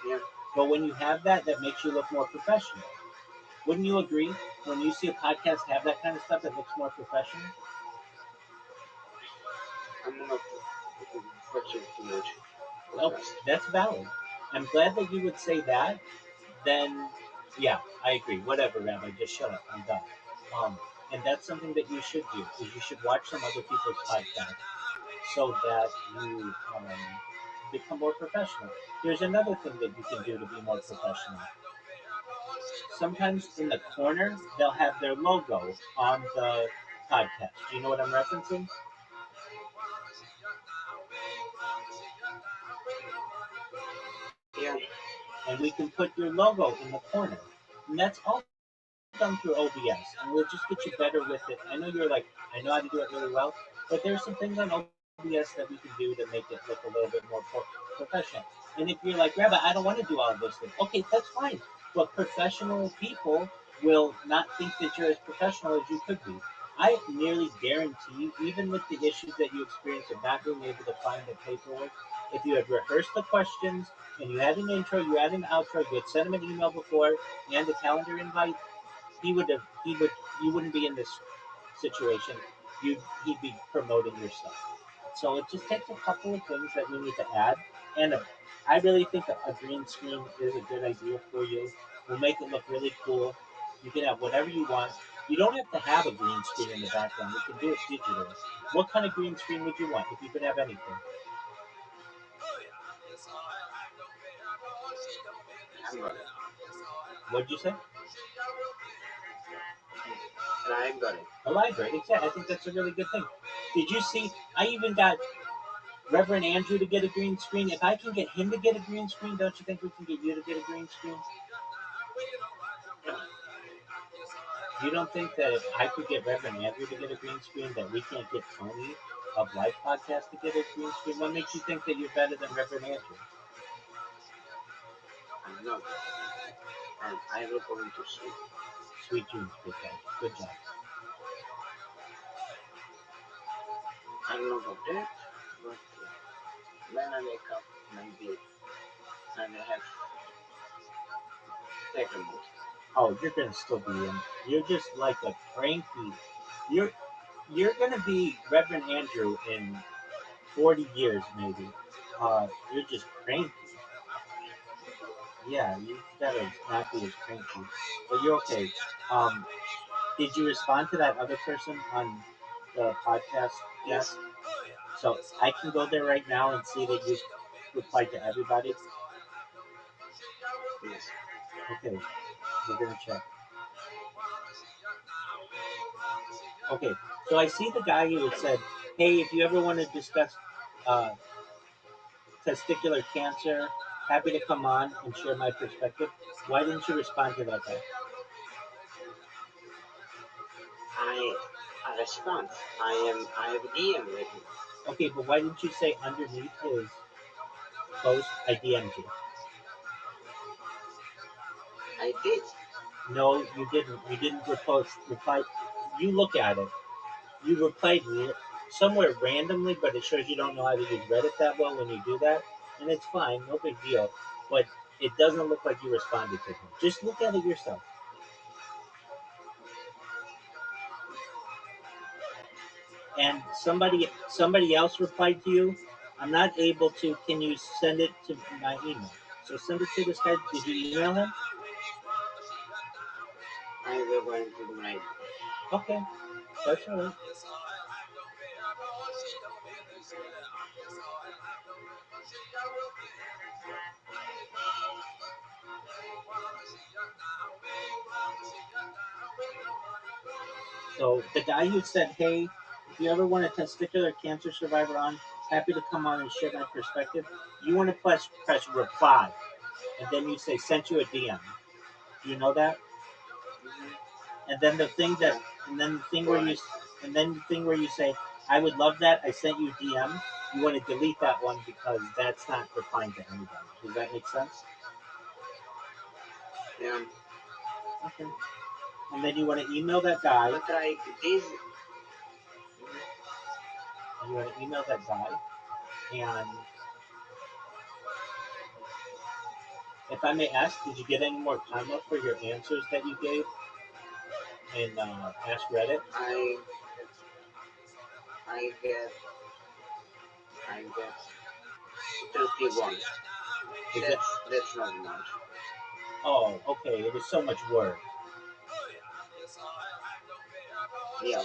Yeah. But when you have that, that makes you look more professional. Wouldn't you agree? When you see a podcast have that kind of stuff, it looks more professional. I'm not watching too much. Oh, that's valid. I'm glad that you would say that. Then, yeah, I agree. Whatever, Rabbi, just shut up. I'm done. And that's something that you should do. Is you should watch some other people's podcasts so that you become more professional. Here's another thing that you can do to be more professional. Sometimes in the corner they'll have their logo on the podcast. Do you know what I'm referencing? Yeah. And we can put your logo in the corner. And that's all done through OBS, and we'll just get you better with it. I know you're like, I know how to do it really well, but there's some things on OBS that we can do to make it look a little bit more professional. And if you're like, Rabbi, I don't want to do all of those things, okay, that's fine. But professional people will not think that you're as professional as you could be. I nearly guarantee, even with the issues that you experience of not being able to find the paperwork, if you had rehearsed the questions and you had an intro, you had an outro, you had sent them an email before and a calendar invite, he would you wouldn't be in this situation. He'd be promoting your stuff. So it just takes a couple of things that we need to add. And I really think a green screen is a good idea for you. We'll make it look really cool. You can have whatever you want. You don't have to have a green screen in the background. You can do it digitally. What kind of green screen would you want if you could have anything? I'm got it. What'd you say? And I've got it. A library. Exactly. I think that's a really good thing. Did you see? I even got Reverend Andrew to get a green screen. If I can get him to get a green screen, don't you think we can get you to get a green screen? You don't think that if I could get Reverend Andrew to get a green screen, that we can't get Tony of Life Podcast to get a green screen? What makes you think that you're better than Reverend Andrew? I'm not. And I will go into sleep. Sweet dreams, good guy. Good job. I'm not of that, but when I wake up, maybe I will have better mood. Oh, you're gonna still be in. You're just like a cranky. You're you're gonna be Reverend Andrew in 40 years, maybe. You're just cranky. Yeah, you gotta not be as cranky. But you're okay. Um, did you respond to that other person on the podcast? Yes. So I can go there right now and see that you replied to everybody. Yes. Okay, we're gonna check. Okay, so I see the guy who said, "Hey, if you ever want to discuss uh, testicular cancer, happy to come on and share my perspective." Why didn't you respond to that guy? I I response. I have DM with him. Okay, but why didn't you say underneath his post, I DM'd you? I did. No, you didn't. You didn't reply. You look at it. You replied somewhere randomly, but it shows you don't know how to use Reddit that well when you do that, and it's fine, no big deal. But it doesn't look like you responded to him. Just look at it yourself. And somebody else replied to you. I'm not able to. Can you send it to my email? So send it to this guy. Did you email him? I will going to do right. Okay, that's all right. So the guy who said, "Hey, if you ever want a testicular cancer survivor on, happy to come on and share my perspective." You want to press reply, and then you say, "Sent you a DM." Do you know that? And then the thing that, and then the thing where you, and then the thing where you say, "I would love that. I sent you DM." You want to delete that one because that's not replying to anybody. Does that make sense? Yeah. Okay. And then you want to email that guy. But like this. You want to email that guy, and if I may ask, did you get any more karma for your answers that you gave in Ask Reddit? I get 31. That's not much. Oh, okay. It was so much work. Yeah.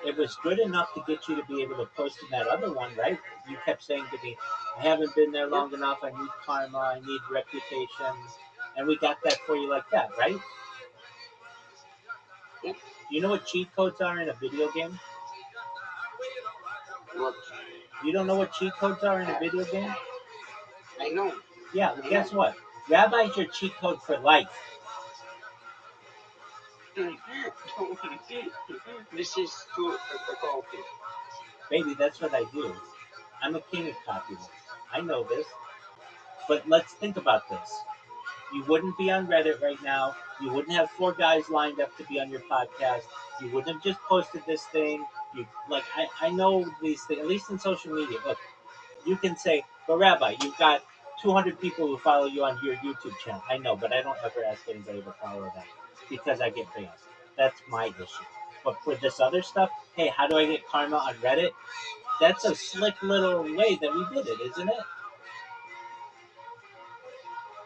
It was good enough to get you to be able to post in that other one, right? You kept saying to me, "I haven't been there long enough. I need karma. I need reputation," and we got that for you like that, right? Yeah. You know what cheat codes are in a video game? What? You don't know what cheat codes are in a video game? I know. Yeah, well, guess what? Rabbi's your cheat code for life. This is too coffee. Baby, that's what I do. I'm a king of copyright. I know this. But let's think about this. You wouldn't be on Reddit right now. You wouldn't have 4 guys lined up to be on your podcast. You wouldn't have just posted this thing. You like I know these things, at least in social media. Look, you can say, "But Rabbi, you've got 200 people who follow you on your YouTube channel." I know, but I don't ever ask anybody to follow that because I get banned. That's my issue. But for this other stuff, hey, how do I get karma on Reddit? That's a slick little way that we did it, isn't it?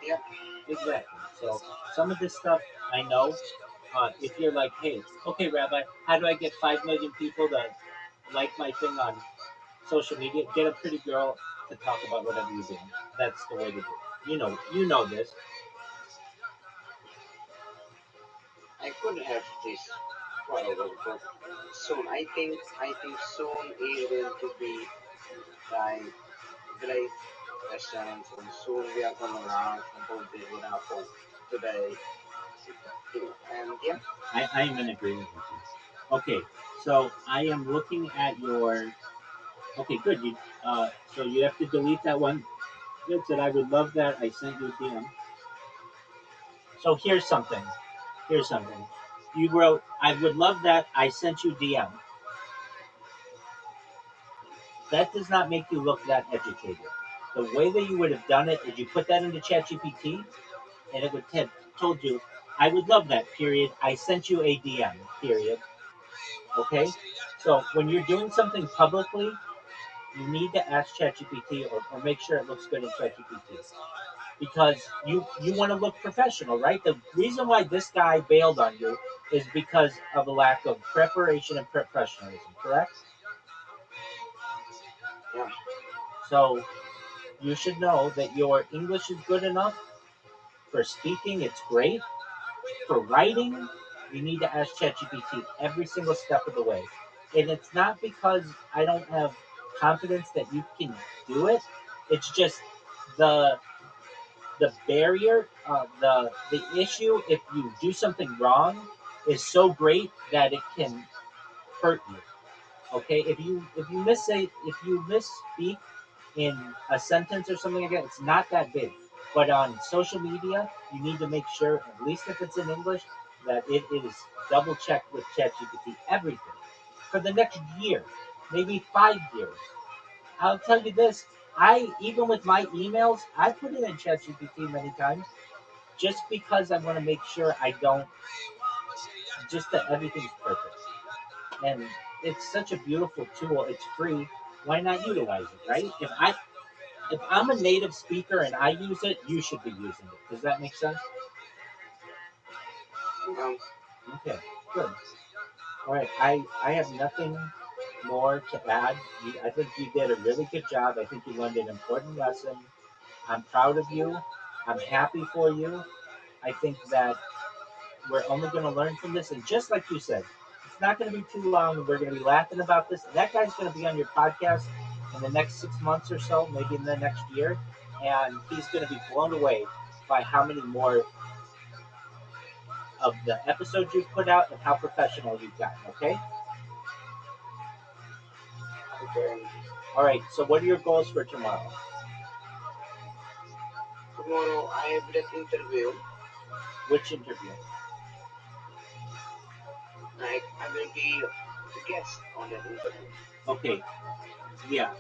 Yeah. Exactly. So some of this stuff I know. If you're like, "Hey, okay, Rabbi, how do I get 5 million people to like my thing on social media?" Get a pretty girl to talk about whatever you're doing. That's the way to do it. You know this. I could have this forever, but soon I think soon is going to be like great restaurants, and soon we are gonna learn about this would happen today. And yeah. I am in agreement with you. Okay, so I am looking at your. Okay, good. So you have to delete that one. Good. Said I would love that. I sent you a DM. So here's something. Here's something. You wrote, "I would love that. I sent you DM." That does not make you look that educated. The way that you would have done it is you put that into ChatGPT, and it would have told you, "I would love that. Period. I sent you a DM. Period." Okay. So when you're doing something publicly, you need to ask ChatGPT or make sure it looks good in ChatGPT because you want to look professional, right? The reason why this guy bailed on you is because of a lack of preparation and professionalism, correct? Yeah. So you should know that your English is good enough. For speaking, it's great. For writing, you need to ask ChatGPT every single step of the way. And it's not because I don't have confidence that you can do it. It's just the barrier, the issue if you do something wrong is so great that hurt you. Okay, if you misspeak in a sentence or something like that, it's not that big. But on social media, you need to make sure, at least if it's in English, that it is double checked with ChatGPT everything for the next year, maybe 5 years. I'll tell you this: I even with my emails, I put it in ChatGPT many times just because I want to make sure I don't just that everything's perfect. And it's such a beautiful tool. It's free. Why not utilize it, right? If I'm a native speaker and I use it, you should be using it. Does that make sense? Um, Okay, good. All right, I have nothing more to add. I think you did a really good job. I think you learned an important lesson. I'm proud of you. I'm happy for you. I think that we're only going to learn from this. And just like you said, it's not going to be too long. And we're going to be laughing about this. That guy's going to be on your podcast in the next 6 months or so, maybe in the next year. And he's going to be blown away by how many more of the episodes you've put out and how professional you've gotten. Okay? okay. All right. So, what are your goals for tomorrow? Tomorrow I have that interview. Which interview? Like I will be the guest on that interview. Okay. Yeah,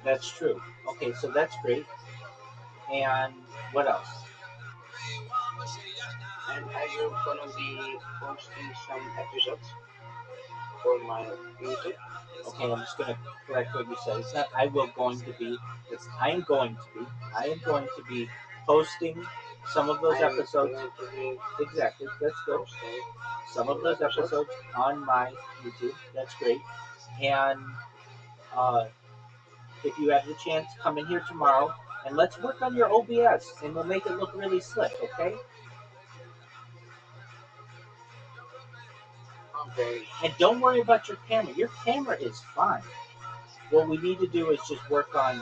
that's true. Okay, so that's great. And what else? And I will gonna be posting some episodes for my YouTube. Okay, I'm just gonna correct what you said. It's not I will going to be. It's I am going to be. I am going to be posting some of those I am episodes. going to be Exactly, that's good. posting Some of some those episodes. episodes on my YouTube. That's great. And uh, if you have the chance, come in here tomorrow and let's work on your OBS and we'll make it look really slick. Okay? Okay. And don't worry about your camera. Your camera is fine. What we need to do is just work on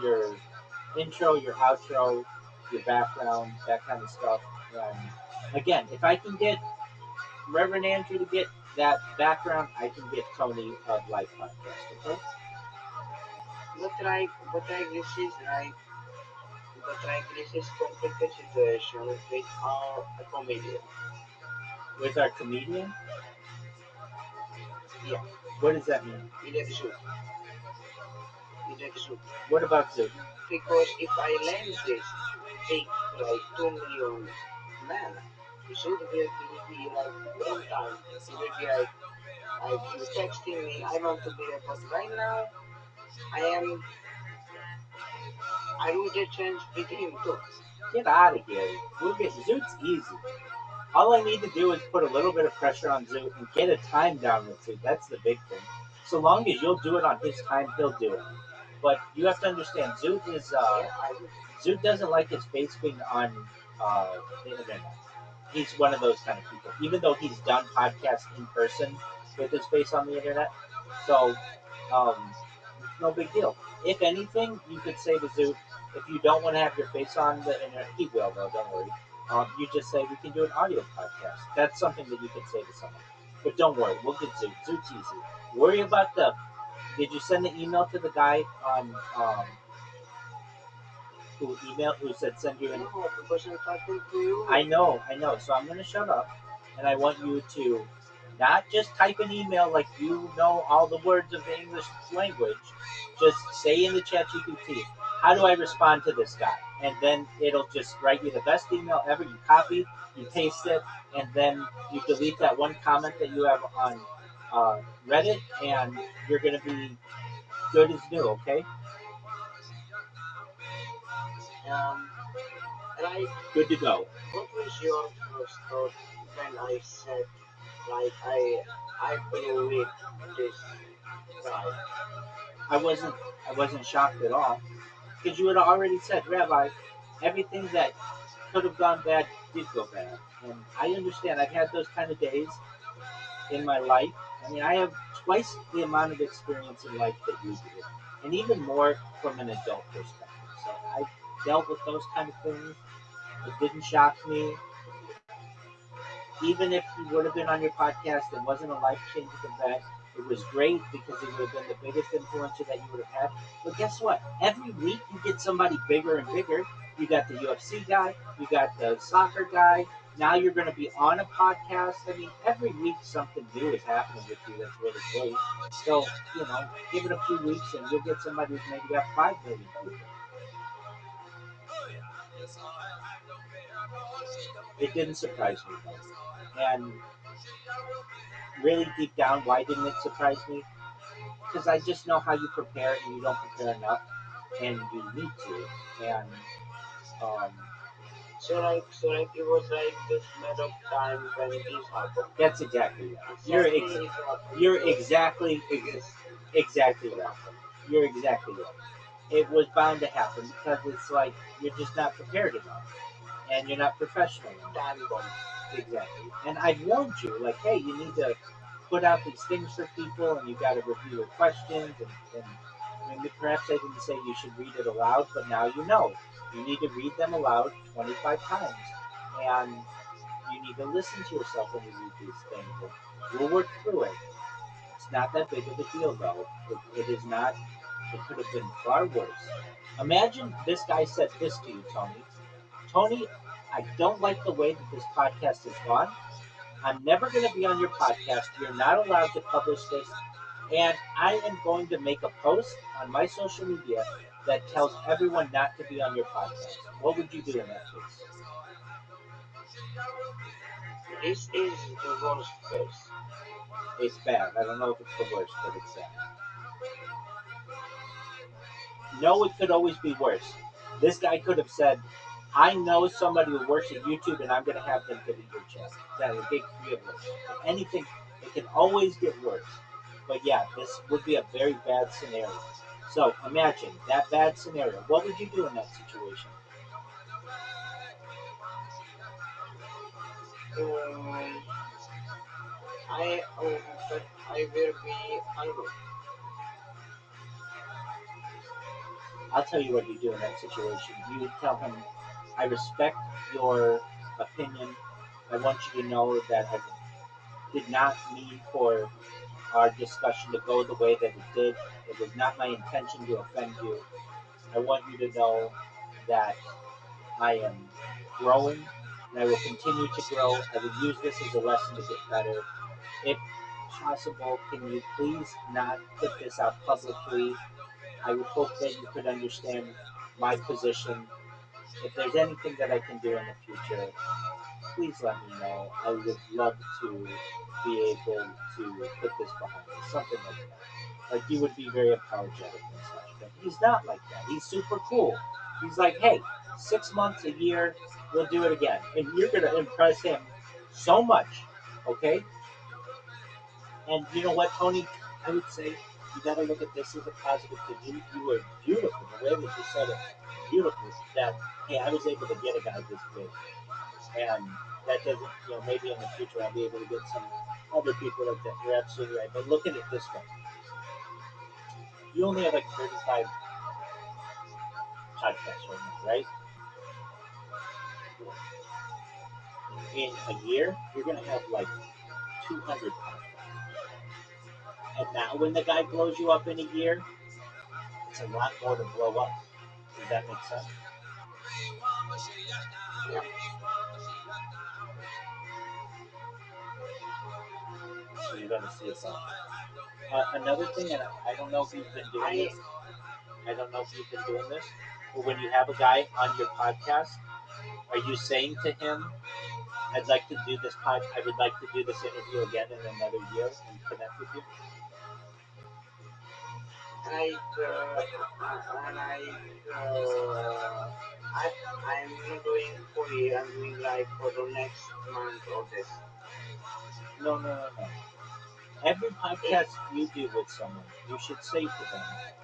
your intro, your outro, your background, that kind of stuff. And again, if I can get Reverend Andrew to get that background, I can get Tony of Life Podcast. Okay? But like this is complicated situation with a comedian. With our comedian, Yeah, what does that mean? in that zoo. In that zoo. What about Zoom? Because if I land this, take like 2 million man, you should be like one time. It will be like you texting me, I want to be there, but right now I am I will get chance with him too. Get out of here. We'll get Zoot's easy. All I need to do is put a little bit of pressure on Zoot and get a time down with Zoot. That's the big thing. So long as you'll do it on his time, he'll do it. But you have to understand, Yeah, I will. Zoot doesn't like his face being on the internet. He's one of those kind of people. Even though he's done podcasts in person with his face on the internet, so it's no big deal. If anything, you could say to Zoot, if you don't want to have your face on the internet, he will though. Don't worry. You just say we can do an audio podcast. That's something that you could say to someone. But don't worry, we'll get Zoot. Zoot's easy. Worry about the. Did you send the email to the guy on who said send you an. No, because I'm talking to you. I know. So I'm gonna shut up, and I want you to not just type an email like you know all the words of the English language. Just say in the chat GPT, how do I respond to this guy? And then it'll just write you the best email ever. You copy, you paste it, and then you delete that one comment that you have on Reddit, and you're gonna be good as new. Okay? Um, like, Good to go. what was your first thought when I said, like, I blew it this guy? I wasn't shocked at all because you had already said, Rabbi, everything that could have gone bad did go bad, and I understand. I've had those kind of days in my life. I mean, I have twice the amount of experience in life that you do, and even more from an adult perspective. So I dealt with those kind of things. It didn't shock me. Even if he would have been on your podcast, it wasn't a life changing event. It was great because it would have been the biggest influencer that you would have had. But guess what? Every week you get somebody bigger and bigger. You got the UFC guy, you got the soccer guy. Now you're going to be on a podcast. I mean, every week something new is happening with you that's really great. So, give it a few weeks and you'll get somebody who's maybe got 5 million people. It didn't surprise me though. And really deep down, why didn't it surprise me? Because I just know how you prepare and you don't prepare enough and you need to. And um, So it was like just matter of time when it is happened. that's exactly right. Exactly, it happened. You're exactly Yes, exactly right. You're exactly right. It was bound to happen because it's like you're just not prepared enough and you're not professional enough. time bomb. Exactly. And I warned you, like, hey, you need to put out these things for people and you got to review your questions. And I mean, perhaps I didn't say you should read it aloud, but now you know. You need to read them aloud 25 times. And you need to listen to yourself when you read these things. And we'll work through it. It's not that big of a deal, though. It is not. It could have been far worse. Imagine this guy said this to you, Tony. Tony, I don't like the way that this podcast has gone. I'm never going to be on your podcast. You're not allowed to publish this. And I am going to make a post on my social media that tells everyone not to be on your podcast. What would you do in that case? This is the worst case. It's bad. I don't know if it's the worst, but it's bad. No, it could always be worse. This guy could have said, I know somebody who works at YouTube and I'm going to have them delete your channel. That would get worse. Anything, it can always get worse. But yeah, this would be a very bad scenario. So imagine that bad scenario. What would you do in that situation? Um, but I will be alone. I'll tell you what you do in that situation. You tell him, I respect your opinion. I want you to know that I did not mean for our discussion to go the way that it did. It was not my intention to offend you. I want you to know that I am growing and I will continue to grow. I will use this as a lesson to get better. If possible, can you please not put this out publicly? I would hope that you could understand my position. If there's anything that I can do in the future, please let me know. I would love to be able to put this behind me. Something like that. Like he would be very apologetic and such. But he's not like that. He's super cool. He's like, hey, 6 months, a year, we'll do it again. And you're gonna impress him so much. Okay? And you know what, Tony? I would say you got to look at this as a positive because you were beautiful. The way that you said it, beautiful. That hey, I was able to get a guy this big, and that doesn't, maybe in the future I'll be able to get some other people like that. You're absolutely right. But look at it this way: you only have like 35 podcasts right now, right? In a year, you're gonna have like 200 podcasts. And now, when the guy blows you up in a year, it's a lot more to blow up. Does that make sense? Yeah. So you're gonna see it all. Another thing, and I don't know if you've been doing this. I don't know if you've been doing this, but when you have a guy on your podcast, are you saying to him, "I'd like to do this pod. I would like to do this interview again in another year and connect with you"? And I, I'm not doing for you. I'm doing like for the next month or this. No, no, no, no. Every podcast you do with someone, you should say to them,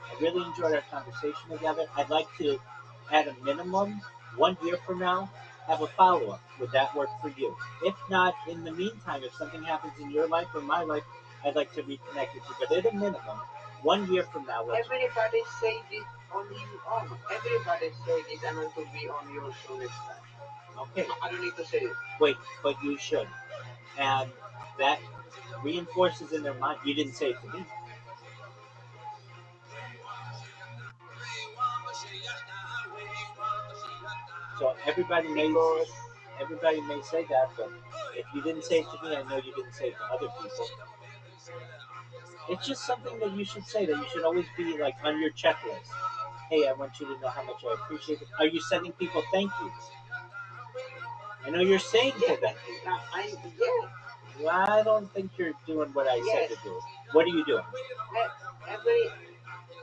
"I really enjoyed our conversation together. I'd like to, at a minimum, 1 year from now, have a follow up. Would that work for you? If not, in the meantime, if something happens in your life or my life, I'd like to reconnect with you. But at a minimum, 1 year from now, let's." Everybody say this on his own. Everybody say this. I want to be on your show next time. Okay, I don't need to say it. wait, but you should. And That reinforces in their mind, you didn't say it to me. So because everybody may say that, but if you didn't say it to me, I know you didn't say it to other people. It's just something that you should say, that you should always be like on your checklist. Hey, I want you to know how much I appreciate it. Are you sending people thank yous? I know you're saying yeah, to them. yeah, Well, I don't think you're doing what I said yes. to do. What are you doing? Every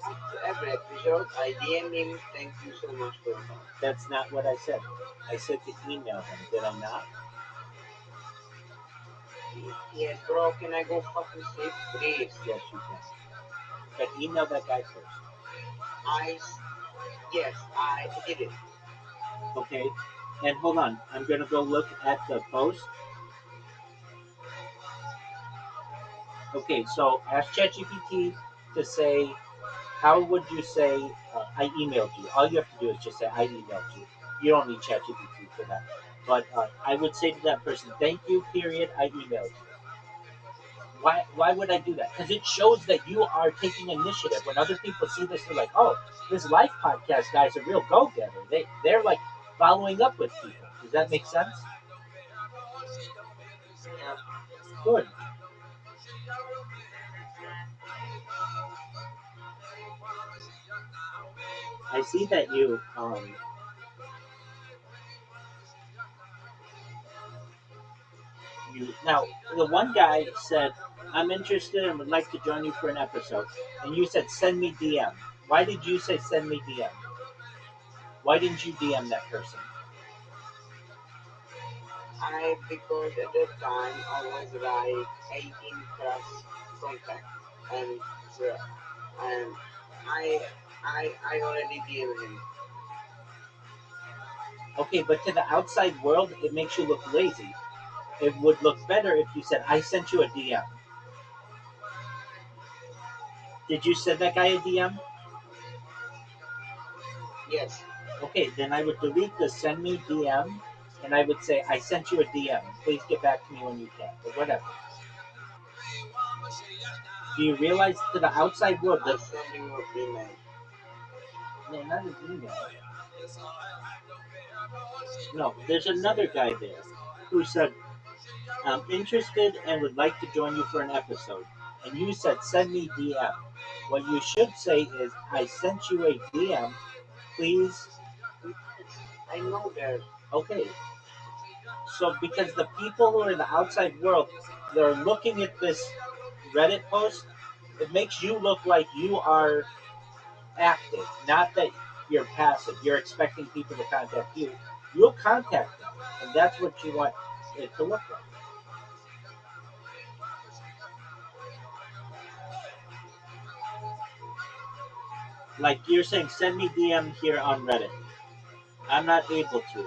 after every episode, I DM him. Thank you so much for your help. That's not what I said. I said to email him. Did I not? Yes, bro. Can I go fucking sleep, please? Yes, you can. But email that guy first. I yes, I did it. Okay? And hold on. I'm going to go look at the post. Okay, so ask ChatGPT to say, how would you say, I emailed you? All you have to do is just say, I emailed you. You don't need ChatGPT for that. But I would say to that person, thank you, period, I emailed you. Why would I do that? Because it shows that you are taking initiative. When other people see this, they're like, oh, this life podcast guy's a real go-getter. They're like following up with people. Does that make sense? Yeah. Good. I see that you now, the one guy said, I'm interested and would like to join you for an episode. And you said, send me DM. Why did you say send me DM? Why didn't you DM that person? Because at that time I was like 18 plus contact, and and I I already DM'd him. Okay, but to the outside world, it makes you look lazy. It would look better if you said, I sent you a DM. Did you send that guy a DM? Yes, Okay, then I would delete the send me DM and I would say, I sent you a DM. Please get back to me when you can, or whatever. Do you realize to the outside world I that, send you an email. no, not an email. No, there's another guy there who said, I'm interested and would like to join you for an episode. And you said, send me DM. What you should say is, I sent you a DM. Please. I know that. Okay, so because the people who are in the outside world, they're looking at this Reddit post, it makes you look like you are active, not that you're passive. You're expecting people to contact you. You'll contact them, and that's what you want it to look like. Like you're saying, send me DM here on Reddit. I'm not able to.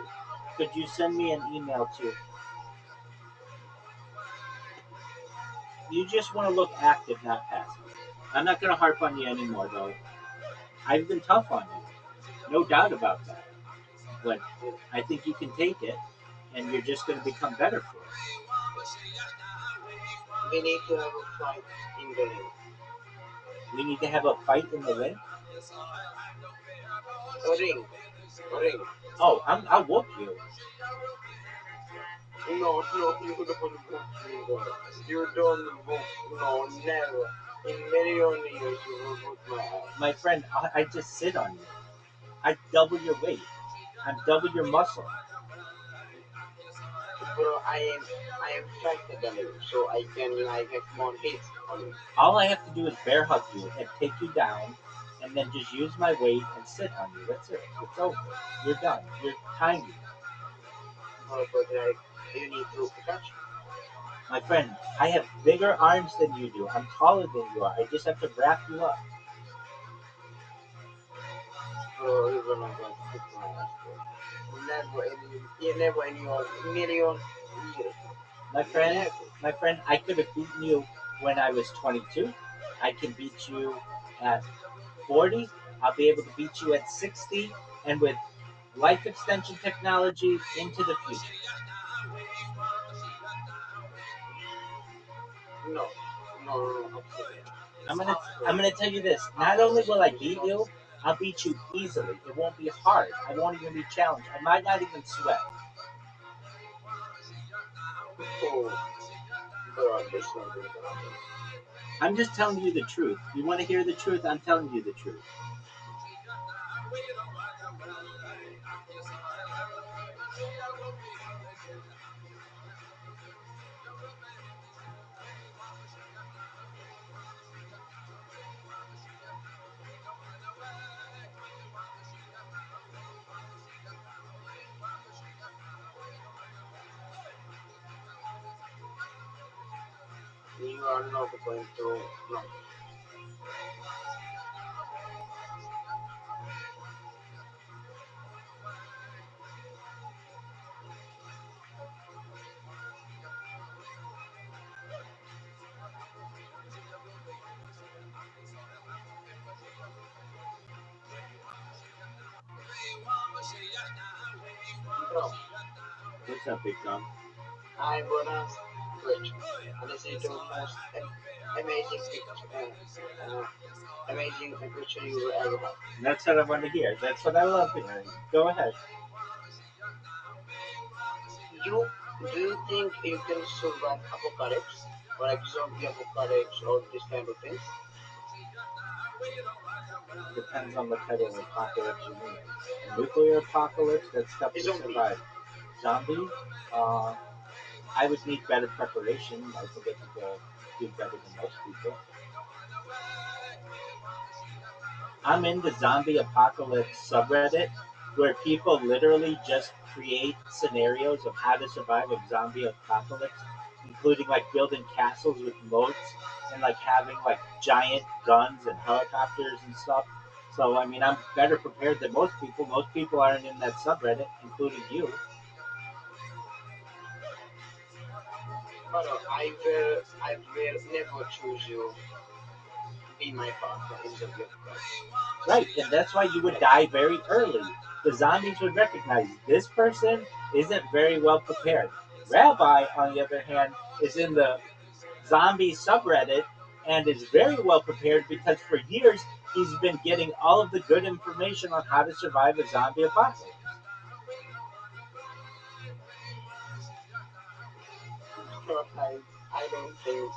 Could you send me an email to? You just want to look active, not passive. I'm not going to harp on you anymore, though. I've been tough on you, no doubt about that. But I think you can take it, and you're just going to become better for it. We need to have a fight in the ring. We need to have a fight in the ring. A ring. A ring. Oh, I'll whoop you. No, no, you don't book me, bro. You don't book. No, never. In million years, you will book my ass. My friend, I just sit on you. I double your weight. I'm double your muscle. Bro, I am faster than you, so I can like have more hits on you. All I have to do is bear hug you and take you down, and then just use my weight and sit on you. That's it. It's over. You're done. You're tiny. But like, you need to touch me. My friend, I have bigger arms than you do. I'm taller than you are. I just have to wrap you up. Bro, you're gonna go kick my ass, bro. Never in your million years. My friend, Never. my friend, I could have beaten you when I was 22. I can beat you at 40. I'll be able to beat you at 60, and with life extension technology into the future. No, no, absolutely. I'm It's gonna after. I'm gonna tell you this. Not only will I beat you, I'll beat you easily. It won't be hard. I won't even be challenged. I might not even sweat. Oh, God, this one will happen. I'm just telling you the truth. You want to hear the truth? I'm telling you the truth. You are not going to. No. Bro, What's up, Big Dom? I'm gonna switch. And this is the most amazing picture, amazing picture you will ever have. That's what I want to hear. That's what I love hearing. Go ahead. You do you think you can survive apocalypse, or like zombie apocalypse, or this kind of things? Depends on the type of apocalypse you mean. A nuclear apocalypse, that's tough A to zombie. survive. Zombie, uh, I would need better preparation. I think I could do better than most people. I'm in the zombie apocalypse subreddit where people literally just create scenarios of how to survive a zombie apocalypse, including like building castles with moats and like having like giant guns and helicopters and stuff. So I mean, I'm better prepared than most people. Most people aren't in that subreddit, including you. But I will never choose you to be my partner in zombie apocalypse. Right, and that's why you would die very early. The zombies would recognize this person isn't very well prepared. Rabbi, on the other hand, is in the zombie subreddit and is very well prepared because for years he's been getting all of the good information on how to survive a zombie apocalypse. So I don't think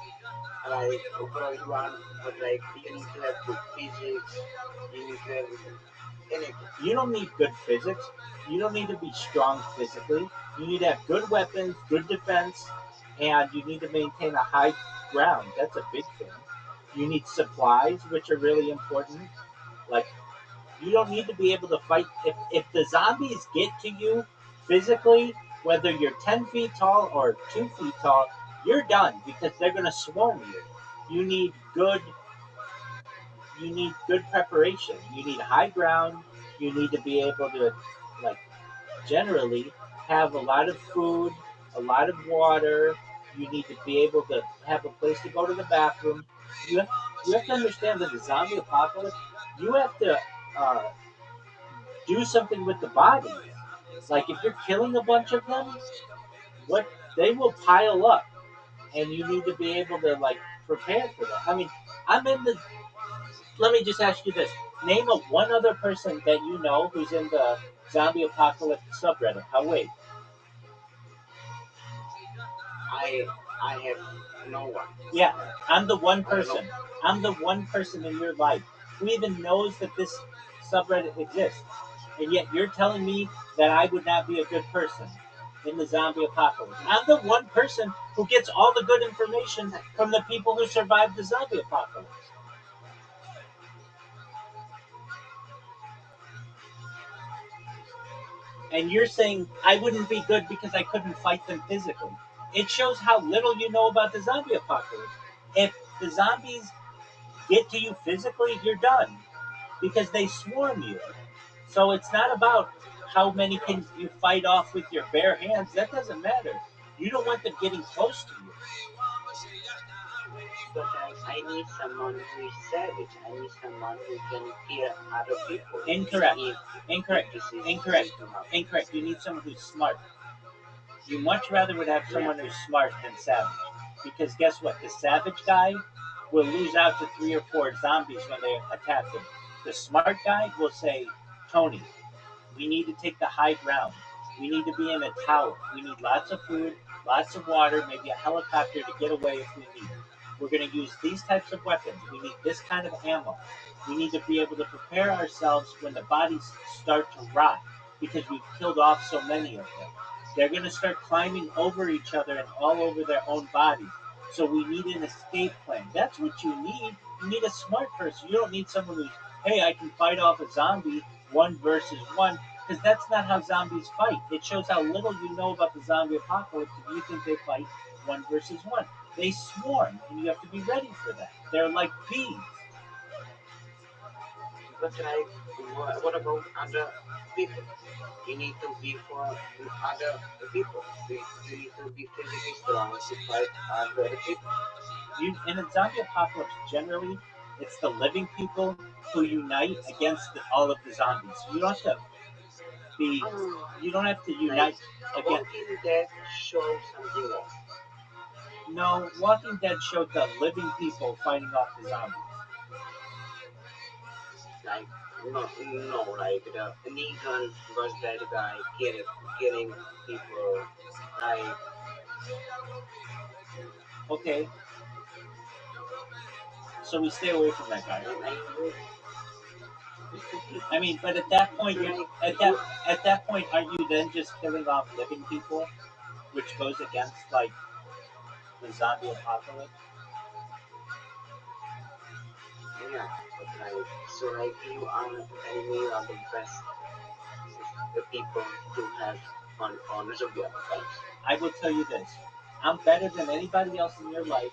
like bro you want, but like you need to have good physics, you need to have anything. You don't need good physics. You don't need to be strong physically. You need to have good weapons, good defense, and you need to maintain a high ground. That's a big thing. You need supplies, which are really important. Like, you don't need to be able to fight. If the zombies get to you physically, whether you're 10 feet tall or 2 feet tall, you're done because they're going to swarm you. You need good you need good preparation. You need high ground. You need to be able to, like, generally have a lot of food, a lot of water. You need to be able to have a place to go to the bathroom. You have, you have to understand that the zombie apocalypse, you have to uh, do something with the bodies. Like if you're killing a bunch of them, what they will pile up, and you need to be able to like prepare for that. I mean, I'm in the let me just ask you this: name a one other person that you know who's in the zombie apocalypse subreddit. Oh wait, I I have no one. yeah, I'm the one I don't know. person. I'm the one person in your life who even knows that this subreddit exists, and yet you're telling me that I would not be a good person in the zombie apocalypse. I'm the one person who gets all the good information from the people who survived the zombie apocalypse. And you're saying I wouldn't be good because I couldn't fight them physically. It shows how little you know about the zombie apocalypse. If the zombies get to you physically, you're done because they swarm you. So it's not about how many Bro, can you fight off with your bare hands. That doesn't matter. You don't want them getting close to you. but I need someone who is savage. I need someone who can kill other people Incorrect. if Incorrect. this is Incorrect. going to happen. Incorrect. You need someone who's smart. You much rather would have Yeah, someone who's smart than savage. Because guess what? The savage guy will lose out to 3 or 4 zombies when they attack him. The smart guy will say, Tony, we need to take the high ground. We need to be in a tower. We need lots of food, lots of water, maybe a helicopter to get away if we need. We're going to use these types of weapons. We need this kind of ammo. We need to be able to prepare ourselves when the bodies start to rot because we've killed off so many of them. They're going to start climbing over each other and all over their own bodies. So we need an escape plan. That's what you need. You need a smart person. You don't need someone who's, hey, I can fight off a zombie 1 versus 1, because that's not how zombies fight. It shows how little you know about the zombie apocalypse if you think they fight 1 versus 1. They swarm, and you have to be ready for that. They're like bees. But like, what about other people? You need to be for other people. You need to be physically strong to fight other people. In a zombie apocalypse, generally, it's the living people who unite against all of the zombies. You don't have to be. You don't have to unite Like, against. Walking Dead shows something else. No, Walking Dead showed the living people fighting off the zombies. Like, no, like the Negan was that guy killing people. Like, Okay, so we stay away from that guy. I mean, but at that point, at that point, aren't you then just killing off living people, which goes against like the zombie apocalypse? yeah, but like, so like you are telling me you are the best the people to have on zombie apocalypse. I will tell you this: I'm better than anybody else in your life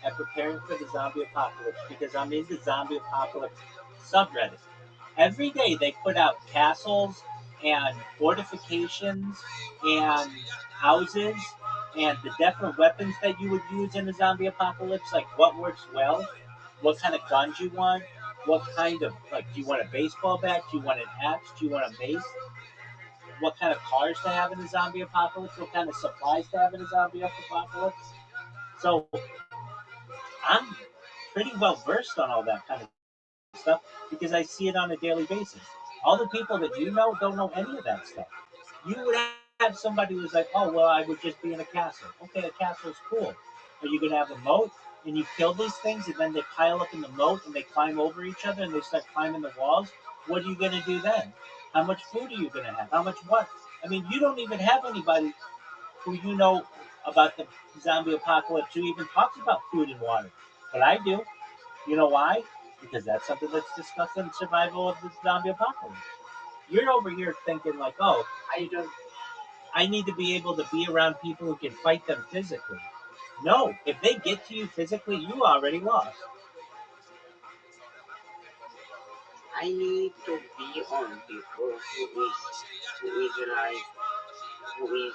at preparing for the zombie apocalypse because I'm in the zombie apocalypse subreddit. Every day they put out castles and fortifications and houses and the different weapons that you would use in a zombie apocalypse, like what works well, what kind of guns you want, what kind of, like, do you want a baseball bat, do you want an axe, do you want a mace, what kind of cars to have in a zombie apocalypse, what kind of supplies to have in a zombie apocalypse. So I'm pretty well versed on all that kind of stuff because I see it on a daily basis. All the people that you know don't know any of that stuff. You would have somebody who's like, oh, well, I would just be in a castle. Okay, a castle is cool. Are you going to have a moat and you kill these things and then they pile up in the moat and they climb over each other and they start climbing the walls? What are you going to do then? How much food are you going to have? How much what? I mean, you don't even have anybody who you know about the zombie apocalypse who even talks about food and water. But I do. You know why? Because that's something that's discussed in survival of the zombie apocalypse. You're over here thinking like, oh, I need to be able to be around people who can fight them physically. No, if they get to you physically, you already lost. I need to be on people who is like who is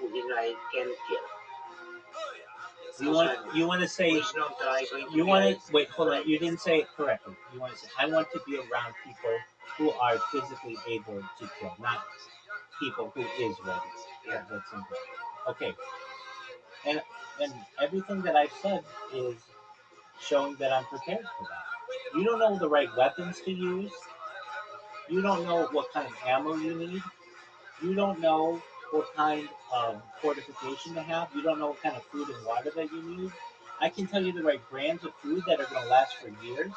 who is like can kill. You want to say Who is not like you want to wait. Hold on, you didn't say it correctly. You want to say I want to be around people who are physically able to kill, not people who is ready. Yeah. That's simple. Okay, and and everything that I've said is showing that I'm prepared for that. You don't know the right weapons to use. You don't know what kind of ammo you need. You don't know what kind of fortification to have. You don't know what kind of food and water that you need. I can tell you the right brands of food that are going to last for years.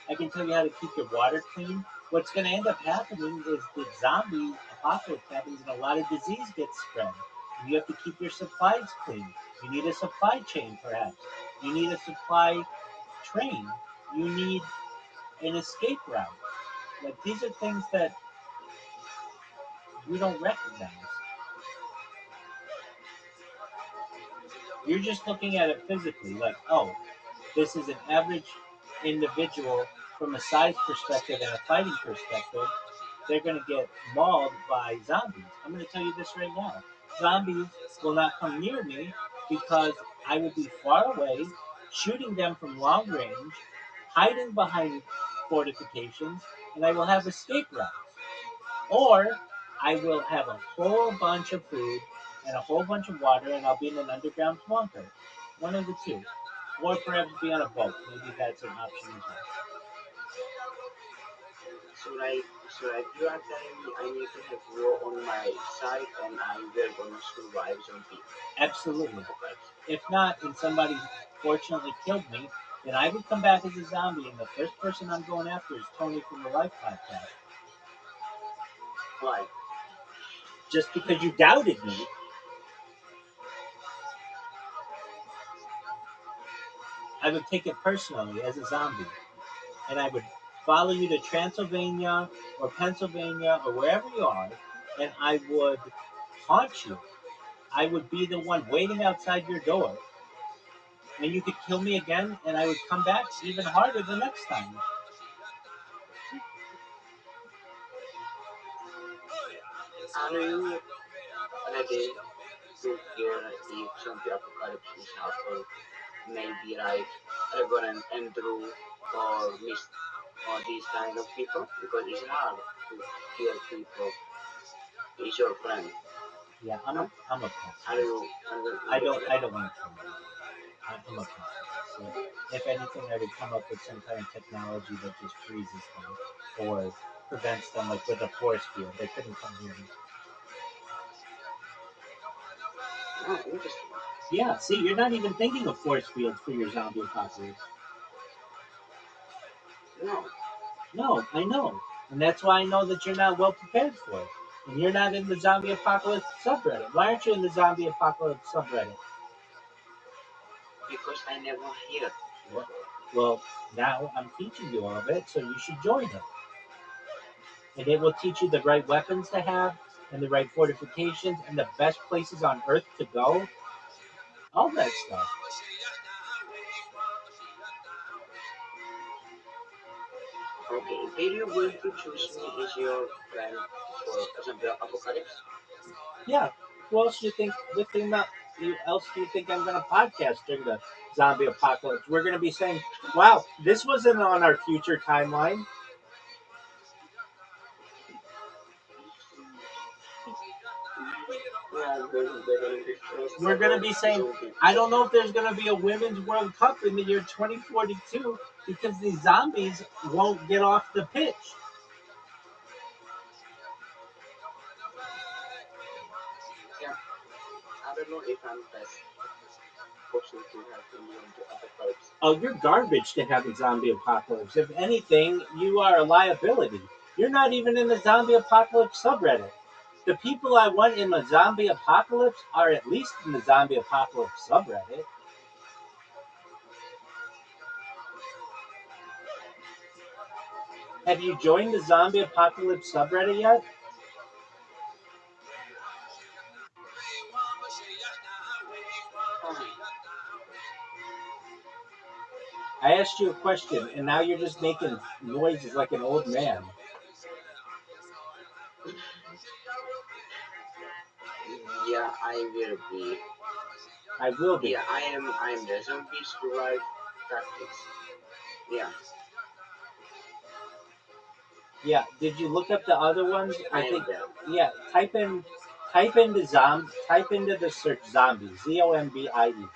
I can tell you how to keep your water clean. What's going to end up happening is the zombie apocalypse happens and a lot of disease gets spread. And you have to keep your supplies clean. You need a supply chain, perhaps. You need a supply train. You need an escape route. Like these are things that you don't recognize. You're just looking at it physically, like, oh, this is an average individual from a size perspective and a fighting perspective. They're going to get mauled by zombies. I'm going to tell you this right now. Zombies will not come near me because I will be far away, shooting them from long range, hiding behind fortifications, and I will have escape routes. Or I will have a whole bunch of food and a whole bunch of water, and I'll be in an underground bunker. One of the two. Or perhaps be on a boat. Maybe that's an option as well. You are telling me I need to have war on my side and I will gonna survive zombie Absolutely. apocalypse. If not, and somebody fortunately killed me, then I would come back as a zombie, and the first person I'm going after is Tony from the Life Podcast. Why? Just because you doubted me, I would take it personally as a zombie, and I would follow you to Transylvania or Pennsylvania or wherever you are, and I would haunt you. I would be the one waiting outside your door, and you could kill me again, and I would come back even harder the next time. Are you ready to hear if zombie apocalypse is happen? Maybe like Reverend Andrew or Miss or these kind of people because it's hard to kill people. Is your friend? Yeah, No? I'm a Are pacifist. you? Are you I don't want to kill me. I'm a pacifist. So if anything, I would come up with some kind of technology that just freezes them or prevents them, like with a force field. They couldn't come near me. oh, interesting. Yeah, see, you're not even thinking of force fields for your zombie apocalypse. No, No, I know. And that's why I know that you're not well prepared for it. And you're not in the zombie apocalypse subreddit. Why aren't you in the zombie apocalypse subreddit? because I never heard Well, before. well, now I'm teaching you all of it, so you should join it. And it will teach you the right weapons to have, and the right fortifications, and the best places on Earth to go. All that stuff. Okay, did you going to choose me as your friend for zombie apocalypse? Yeah. Who else do you think? Who else do you think I'm going to podcast during the zombie apocalypse? We're going to be saying, "Wow, this wasn't on our future timeline." Yeah, they're gonna be first We're going to ever be saying, zombie. "I don't know if there's going to be a women's World Cup in the year 2042 because these zombies won't get off the pitch." Yeah, I don't know if I'm best person to have in zombie apocalypse. Oh, you're garbage to have a zombie apocalypse. If anything, you are a liability. You're not even in the zombie apocalypse subreddit. The people I want in the zombie apocalypse are at least in the zombie apocalypse subreddit. Have you joined the zombie apocalypse subreddit yet? Oh, I asked you a question, and now you're just making noises like an old man. yeah, I will be. I will be. Yeah, I am the zombie survive tactics. Yeah, Yeah. Did you look up the other ones? I I am think. there. Yeah. Type into the search zombie. ZOMBIE. I know.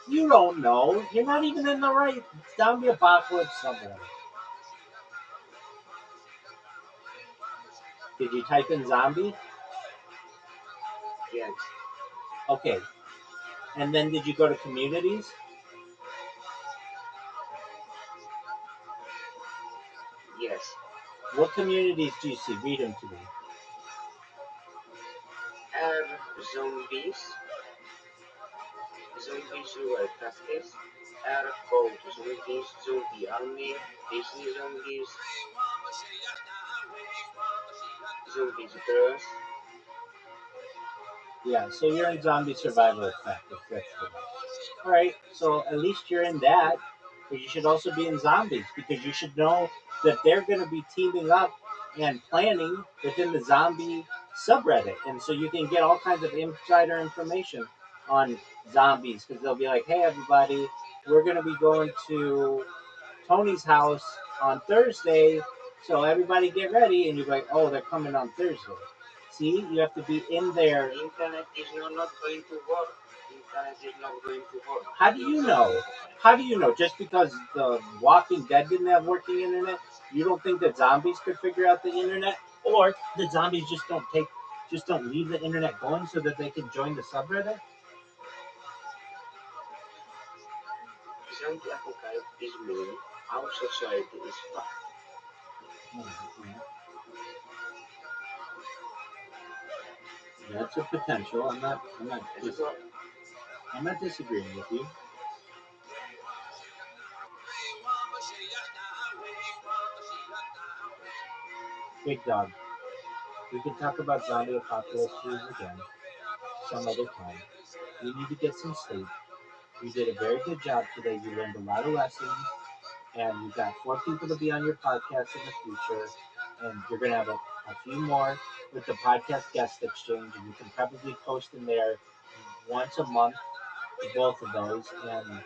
You don't know. You're not even in the right zombie apocalypse subreddit. Did you type in zombie? Yes, Okay. And then did you go to communities? yes. What communities do you see? Read them to me. Are zombies, zombie survival tactics, are called zombies, zombie army, Disney zombies, zombies girls. Yeah, so you're in zombie survival tactics. That's good. All right, so at least you're in that. But you should also be in zombies because you should know that they're going to be teaming up and planning within the zombie subreddit. And so you can get all kinds of insider information on zombies because they'll be like, hey, everybody, we're going to be going to Tony's house on Thursday. So everybody get ready. And you're like, oh, they're coming on Thursday. See, you have to be in there. Internet is not going to work. Internet is not going to work. How do you know? How do you know? Just because the Walking Dead didn't have working internet, you don't think that zombies could figure out the internet, or the zombies just don't leave the internet going so that they can join the subreddit? Zombie apocalypse is mean our society is fucked. That's a potential. That's what I'm not disagreeing with you. Big dog. We can talk about zombie apocalypses again some other time. You need to get some sleep. You did a very good job today. You learned a lot of lessons, and you got 4 people to be on your podcast in the future. And you're going to have a few more with the podcast guest exchange, and you can probably post in there once a month, both of those. And,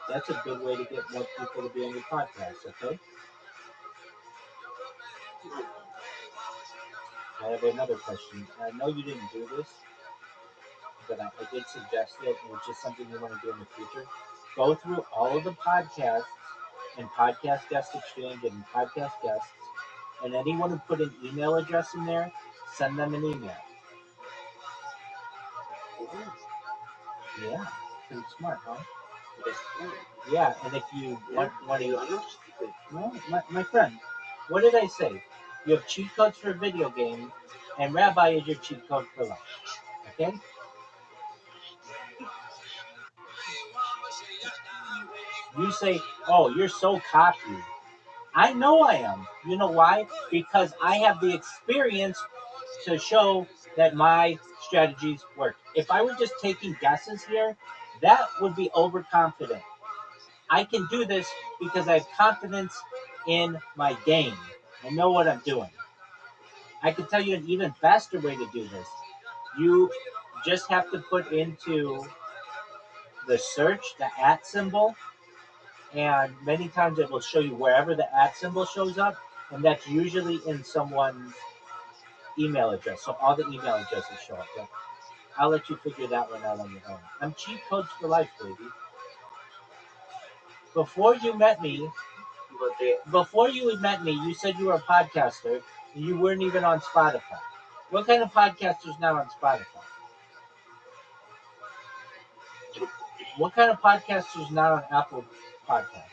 that's a good way to get more people to be on your podcast, okay? I have another question. I know you didn't do this, but I did suggest it, and it's just something you want to do in the future. Go through all of the podcasts and podcast guest exchange and podcast guests, and anyone who put an email address in there, send them an email. Yeah, pretty smart, huh? that's fine. Yeah, and if you want You to, are not stupid. well, my friend, what did I say? You have cheat codes for video games, and Rabbi is your cheat code for life. Okay? You say, oh, you're so cocky. I know I am. You know why? Because I have the experience to show that my strategies work. If I were just taking guesses here, that would be overconfident. I can do this because I have confidence in my game. I know what I'm doing. I can tell you an even faster way to do this. You just have to put into the search the @ symbol, and many times it will show you wherever the @ symbol shows up, and that's usually in someone's email address. So all the email addresses show up there. I'll let you figure that one out on your own. I'm cheat codes for life, baby. Before you met me, you said you were a podcaster, and you weren't even on Spotify. What kind of podcasters now on Spotify? What kind of podcasters not on Apple Podcasts?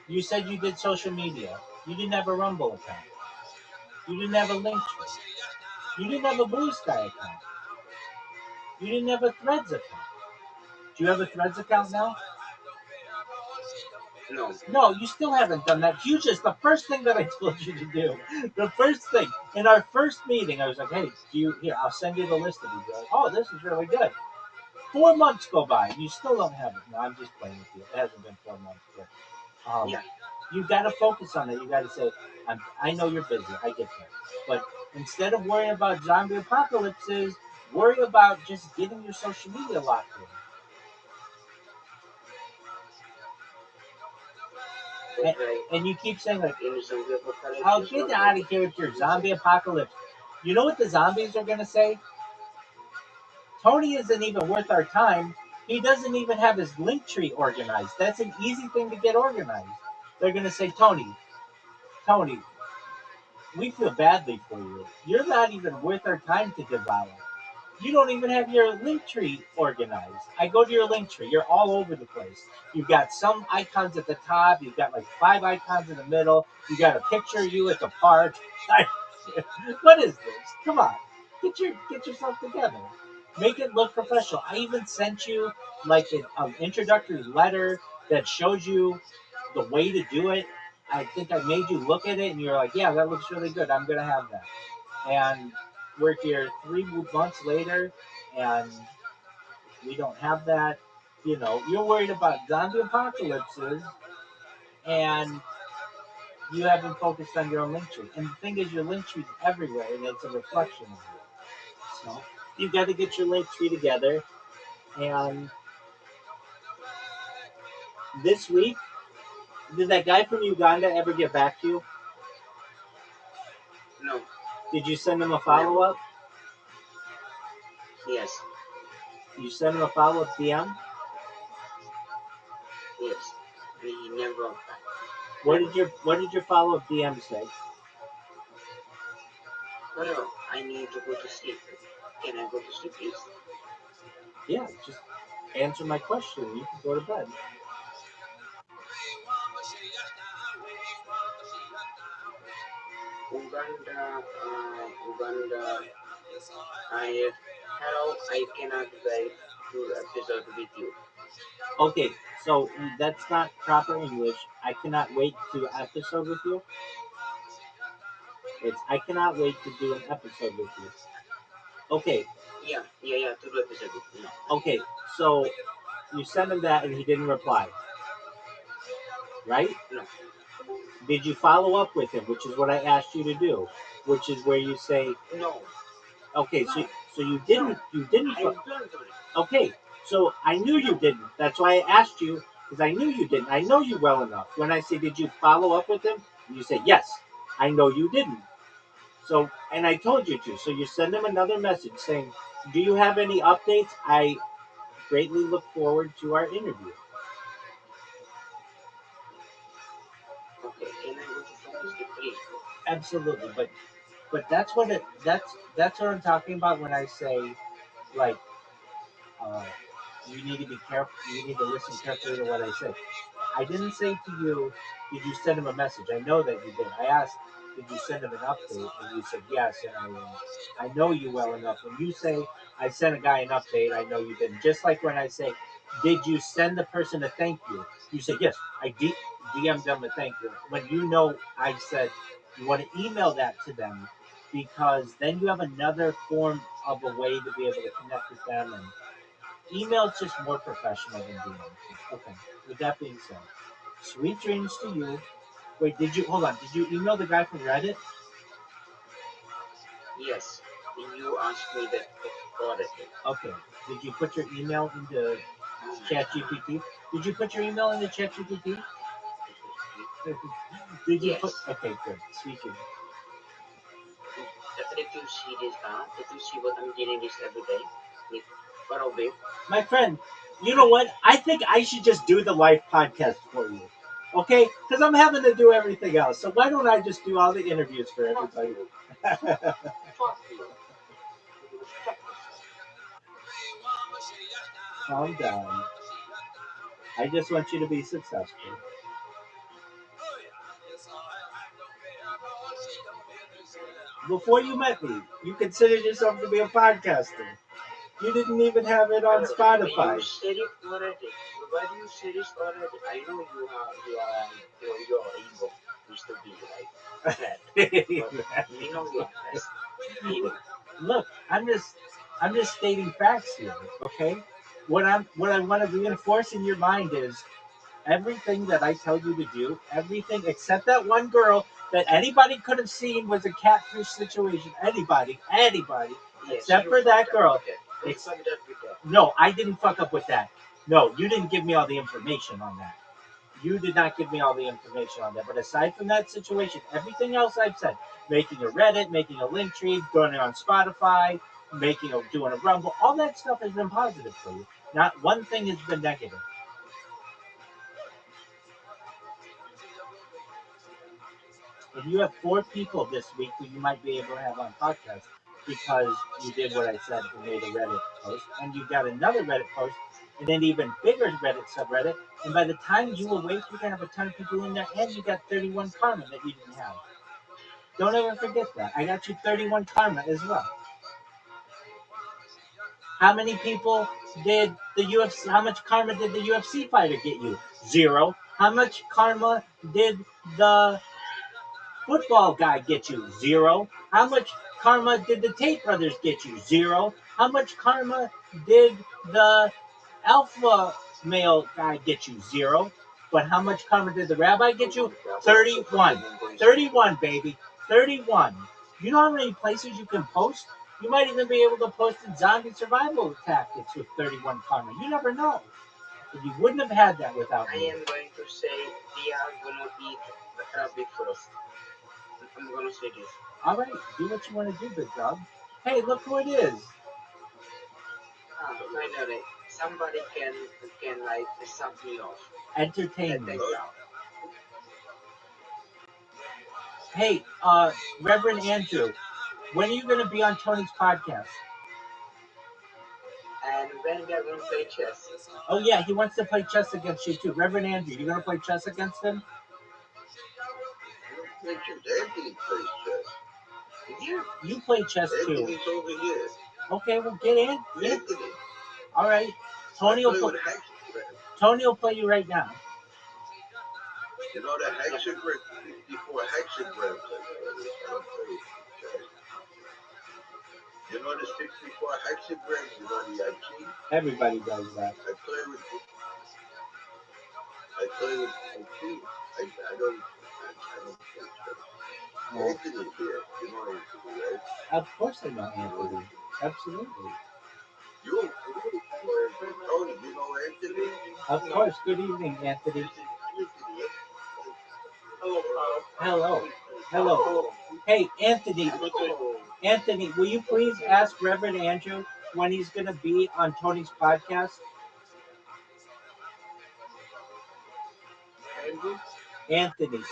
You said you did social media. You didn't have a Rumble account. You didn't have a Linktree. You didn't have a Blue Sky account. You didn't have a Threads account. Do you have a Threads account now? No. No, you still haven't done that. You just, the first thing that I told you to do, the first thing, in our first meeting, I was like, hey, here, I'll send you the list of these. You're like, oh, this is really good. 4 months go by, and you still don't have it. No, I'm just playing with you. It hasn't been 4 months, but Yeah. you got to focus on it. You got to say, I know you're busy. I get that. But instead of worrying about zombie apocalypses, worry about just getting your social media locked in. And you keep saying, like, I'll get out of here with your zombie apocalypse. You know what the zombies are going to say? Tony isn't even worth our time. He doesn't even have his link tree organized. That's an easy thing to get organized. They're going to say, Tony, we feel badly for you. You're not even worth our time to devour. You don't even have your link tree organized. I go to your link tree. You're all over the place. You've got some icons at the top. You've got like 5 icons in the middle. You got a picture of you at the park. What is this? Come on, get yourself together. Make it look professional. I even sent you like an introductory letter that shows you the way to do it. I think I made you look at it, and you're like, yeah, that looks really good. I'm gonna have that. And we're here 3 months later, and we don't have that. You're worried about zombie apocalypses, and you haven't focused on your own link tree. And the thing is, your link tree is everywhere, and it's a reflection of you. So you got to get your link tree together. And this week, Did that guy from Uganda ever get back to you? No, Did you send him a never. follow-up? Yes, You sent him a follow-up DM? yes. He never got back. What Never. did your follow-up DM say? Bro, I need to go to sleep. Can I go to sleep, please? Yeah, just answer my question. You can go to bed. Uganda, hello, I cannot wait to episode with you. Okay, so that's not proper English. I cannot wait to episode with you. It's I cannot wait to do an episode with you. Okay, Yeah, to do episode with you. okay. So you sent him that and he didn't reply, right? No, Did you follow up with him, which is what I asked you to do, which is where you say, no, okay, no, so you didn't. I don't do it. Okay, so I knew you No, didn't. That's why I asked you because I knew you didn't. I know you well enough. When I say, did you follow up with him? You say yes. I know you didn't. So, and I told you to. So you send him another message saying, do you have any updates? I greatly look forward to our interview. okay, can I go to sleep, please? Absolutely, but that's what I'm talking about when I say like uh, you need to be careful. You need to listen carefully to what I say. I didn't say to you, did you send him a message? I know that you did. I asked, did you send him an update? And you said yes. And I know you well enough. When you say, I sent a guy an update, I know you didn't. Just like when I say, did you send the person a thank you? You say, yes, I DM'd them a thank you. When you know I said, you want to email that to them because then you have another form of a way to be able to connect with them. And email is just more professional than DM. Okay. With that being said, sweet dreams to you. Wait, did you hold on? Did you email the guy from Reddit? Yes, you asked me that correctly. Okay. Did you put your email into ChatGPT? Did you put your email into ChatGPT? Did you put? Yes. Okay, good. Sweet dreams. If you see this, if you see what I'm getting this every day, if probably My friend, you know what? I think I should just do the live podcast for you. Okay? Because I'm having to do everything else. So why don't I just do all the interviews for fuck everybody? you, fuck you. You respect yourself. Calm down. I just want you to be successful. Before you met me, you considered yourself to be a podcaster. You didn't even have it on You Spotify. said it already. Why do you say this already? I know your ego is to be like fat, but you know you are fat. Ego. Look, I'm just stating facts here, okay? What I want to reinforce in your mind is everything that I tell you to do, everything except that one girl that anybody could have seen was a catfish situation. Anybody, Yes, except you for that fucked up girl. with that. You fucked up with that. No, I didn't fuck up with that. No, you didn't give me all the information on that. You did not give me all the information on that. But aside from that situation, everything else I've said, making a Reddit, making a link tree, going on Spotify, doing a Rumble, all that stuff has been positive for you. Not one thing has been negative. And you have 4 people this week who you might be able to have on podcast because you did what I said and made a Reddit post, and you got another Reddit post, and an even bigger Reddit subreddit. And by the time you awake, you're gonna have a ton of people in there, and you got 31 karma that you didn't have. Don't ever forget that. I got you 31 karma as well. How many people did the UFC? How much karma did the UFC fighter get you? 0. How much karma did the football guy get you? 0. How much karma did the Tate brothers get you? 0. How much karma did the alpha male guy get you? 0. But how much karma did the rabbi get you? 31. 31, baby. 31. You know how many places you can post? You might even be able to post in zombie survival tactics with 31 karma. You never know. You wouldn't have had that without I me. am going to say we are gonna eat Rabbi first. I'm gonna say this. All right, do what you want to do, big dog. Hey, look who it is. Finally, somebody can like suck me off. Entertain me. Thanks, now. Hey, Reverend Andrew, when are you going to be on Tony's podcast? And when we are gonna play chess. Oh yeah, he wants to play chess against you too. Reverend Andrew, you going to play chess against him? Anthony plays chess. You play chess too. Anthony's over here. Okay, well get in. Yeah. Anthony. All right. Tony Tony will play you right now. You know the hexagram, before hexagrams. You know the 64 hexagrams, you know the IT? Everybody does that. I play with IT. I don't play chess. Well, Anthony's here. You know Anthony, right? of course I know Anthony. Absolutely. You Tony, you know Anthony? Of course. Good evening, Anthony. Hello. Hello. Hey, Anthony. Anthony, will you please ask Reverend Andrew when he's going to be on Tony's podcast? Anthony.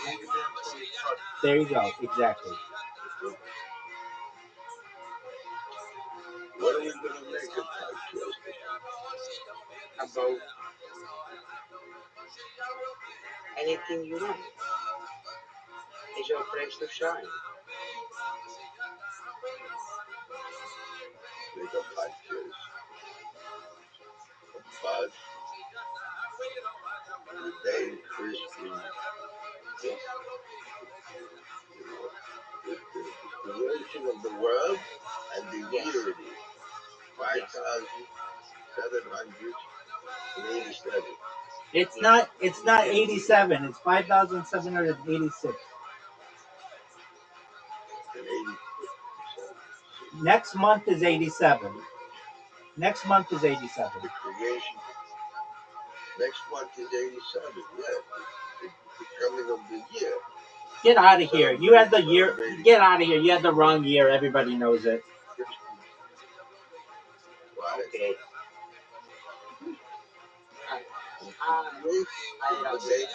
There you go. Exactly. What are we going to make a podcast about? Anything you want. It's your place to shine. Make a podcast about the day Christian, the creation of the world and the year it is. 5,787. It's not 87. It's 5,786. And 80. Next month is 87. Next month is 87. The creation. Next month is 87. Yeah. The coming of the year. Get out of here. You had the year. Get out of here. You had the wrong year. Everybody knows it. Okay. I love the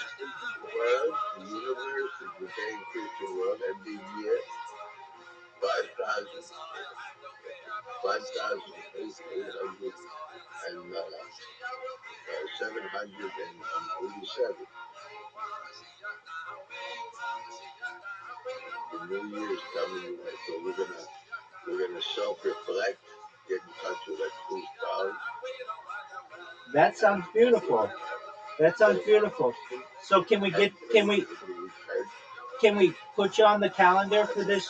world, the universe, the day Christian world, and the year 5,787. The new year is coming, so we're gonna self-reflect, get in touch with our true selves. That sounds beautiful. That sounds beautiful. So can we put you on the calendar for this?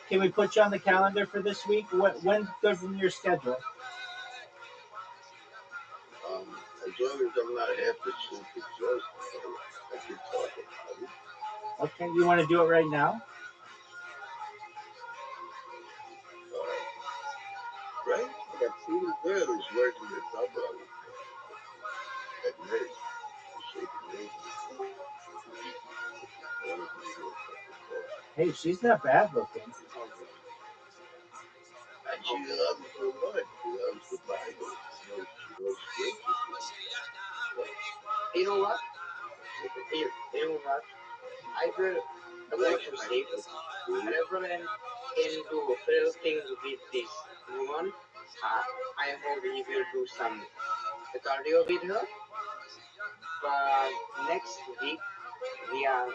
Can we put you on the calendar for this week? When's good in your schedule? As long as I'm not half asleep exhausted, I can talk about it. Okay, you want to do it right now? Right? That pretty girl is working the double at night. Hey, she's not bad looking. And she loves the Lord. She loves the Bible. She knows scripture. You know what? I will want to say Reverend can do little things with this woman. I hope he will do some cardio with her. But next week we are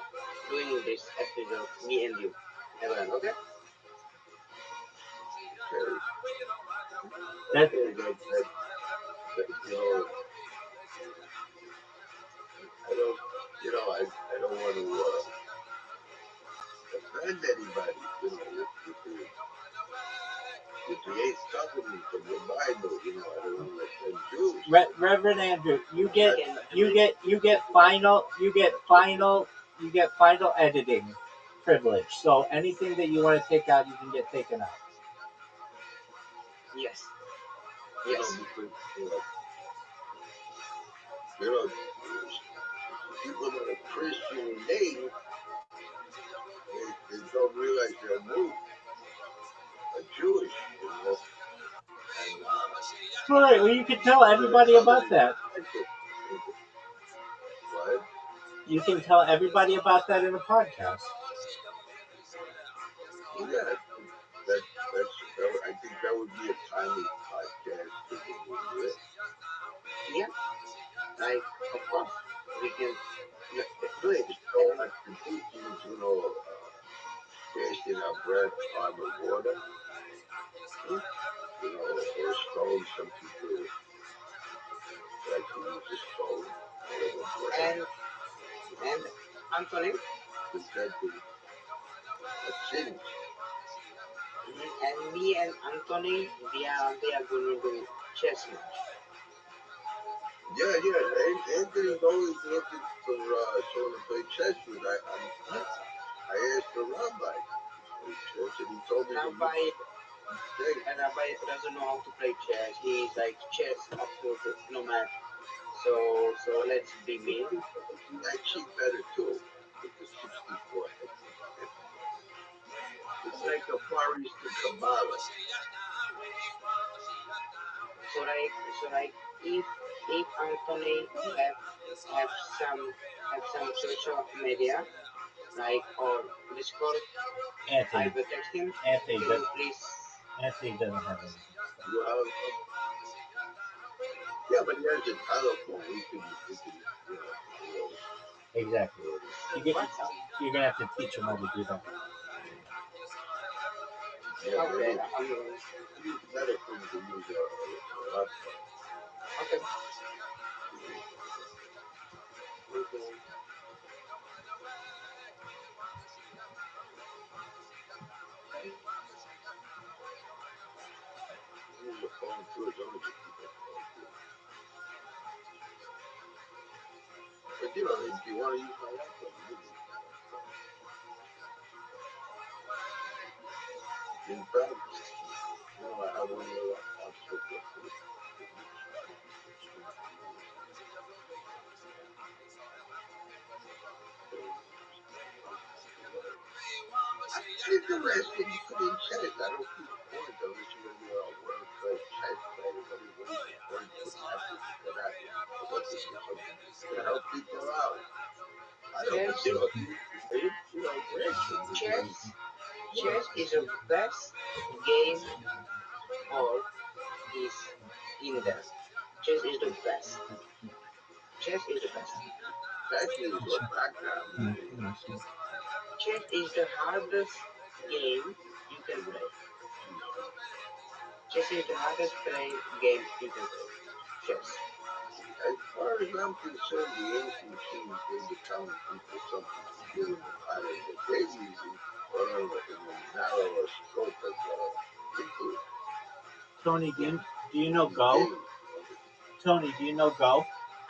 doing this episode, me and you, Reverend. Okay? That I don't want to offend anybody, with the eighth covenant of the Bible, I don't want to offend Jews. Reverend Andrew, you get final editing privilege. So anything that you want to take out, you can get taken out. Yes. You know, people that are Christian in name, they don't realize they're moved, are Jewish, you know. And Right, well, you can tell everybody about that. What? You can tell everybody about that in a podcast. Yeah, I think that would be a timely podcast to do it. Yeah, like of course we can do it. So much to teachings, you know, casting our bread on the water, you know, or a stone. Some people like to use a stone instead of a bread. And Anthony, Presenting a sin. and me and Anthony, we are going to do chess match. Yeah. Anthony's always looking for someone to play chess with. I asked the rabbi to play chess, and he told me Rabbi doesn't know how to play chess. He's like chess absolutely no matter. So let's be mean. I cheat better too with the 64. It's like a Far Eastern Kabbalah. So like if Anthony have some social media like or Discord, I Anthony, will text him. Anthony, Can does, you please? Anthony doesn't have anything. You have, yeah, but he has a telephone. We can, you know. Exactly. You're gonna have to teach him how to do that. Yeah, Okay. use better things to use a laptop. Okay. Use a phone too, as long as you keep it phone too. But you know, if you want to use my laptop, you can use my laptop. In fact, you know, I have one of the laptops hooked up to the I'm interested in putting chess. I don't see the point unless you're going to be a world-class chess player. What is the point of putting effort into that? Unless it's for something to help people out. I don't know. You know, great. Chess is the best game or is in there. Chess is the best. Chess is the best. Especially if you're background. Chess is the hardest game you can play. Chess is the hardest game you can play. Chess. As far as I'm concerned, the ancient kings gave the common people something to do in the pattern that they're using, but in a narrower scope of influence. Tony, do you know Go? Tony, do you know Go?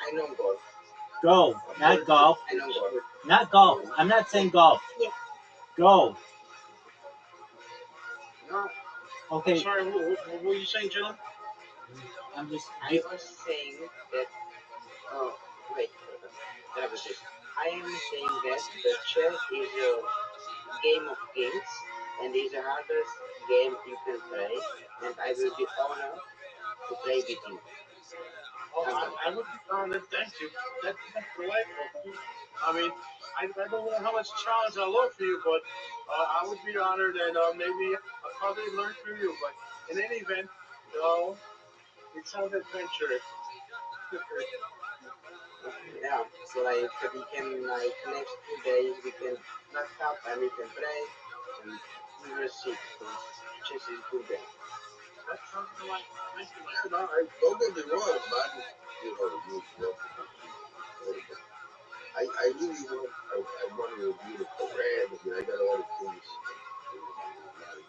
I know golf. Go, not golf. I know golf. Not golf. I'm not saying golf. Yeah. Go. No, Okay. Sorry, what were you saying, John? I'm just. I was saying that. Oh, wait. That was just. I am saying that the chess is a game of kings and is the hardest game you can play, and I will be honored to play with you. Oh, I would be honored. Thank you. That's delightful. I mean, I don't know how much challenge I look for you, but I would be honored, and maybe I'll probably learn from you. But in any event, it sounds adventurous. Yeah, so like we can like next 2 days we can knock up and we can play and we will see because chess is good game. That sounds like nice. Yeah, no, don't get me wrong, man. You know, you love to I really want to review the Quran. I mean, I got a lot of things in my mind.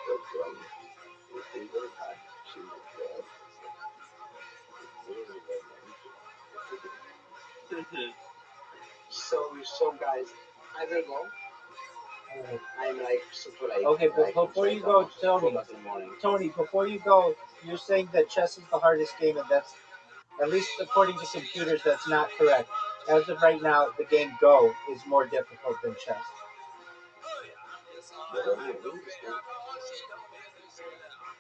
But if they don't have to my God, So guys, I will go. I'm like super late. Okay, but like, before you go, almost 4 Tony, o'clock in the morning. before you go, you're saying that chess is the hardest game, and that's At least according to computers, that's not correct. As of right now, the game Go is more difficult than chess. But I don't understand.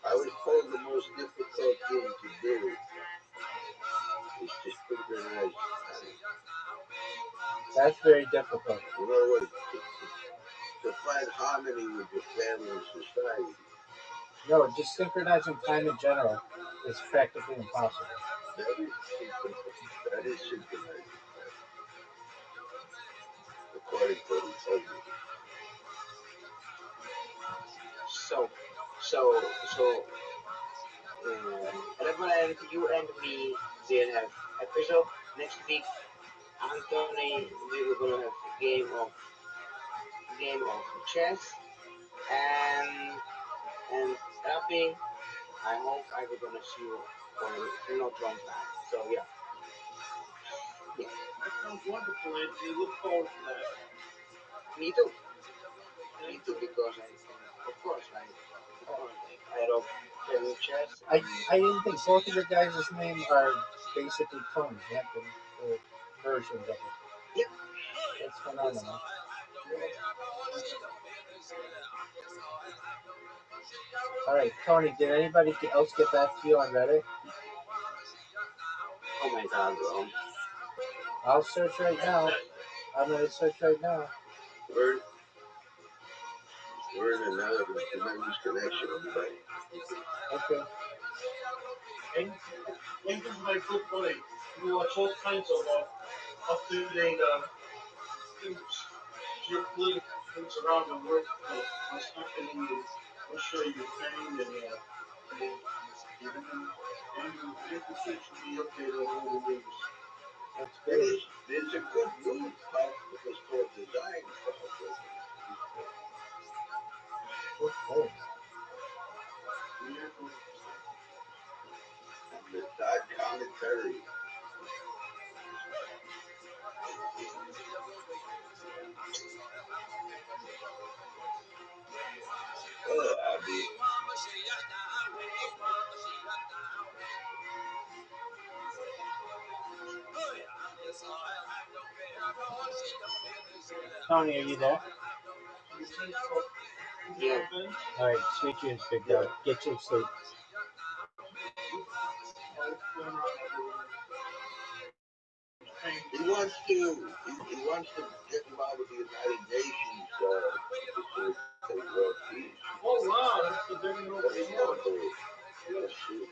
I was told the most difficult thing to do is to synchronize time. That's very difficult. In other words, to find harmony with your family and society. No, just synchronizing time in general is practically impossible. That is synchronizing time, according to what he told me. So, Reverend, you and me will have episode next week. Anthony, we were gonna have game of chess, and Rafi, I hope I will gonna see you for not long time. So yeah. That sounds wonderful, Anthony. Look forward to that. Me too. Me too, because of course, I love playing chess. I didn't think both of your guys' names are basically clones, Anthony, or versions of it. Yep. That's phenomenal. All right, Tony, did anybody else get back to you on Reddit? Oh my god, bro. I'll search right now. I'm going to search right now. We're in another tremendous connection, everybody. Okay. And this is like so funny. You watch all kinds of up-to-date news, geopolitical things around the world, what's happening in Russia, Ukraine, and you keep me updated on all the news. That's great. It's a good news part because it's called design project. Okay. And the side commentary. Oh, Abby. Tony, are you there? Yeah. All right, sweet dreams, big dog. Get your sleep. He wants to get involved with the United Nations to facilitate world peace. Oh wow, that's the big one. That's unbelievable. Yes, sir.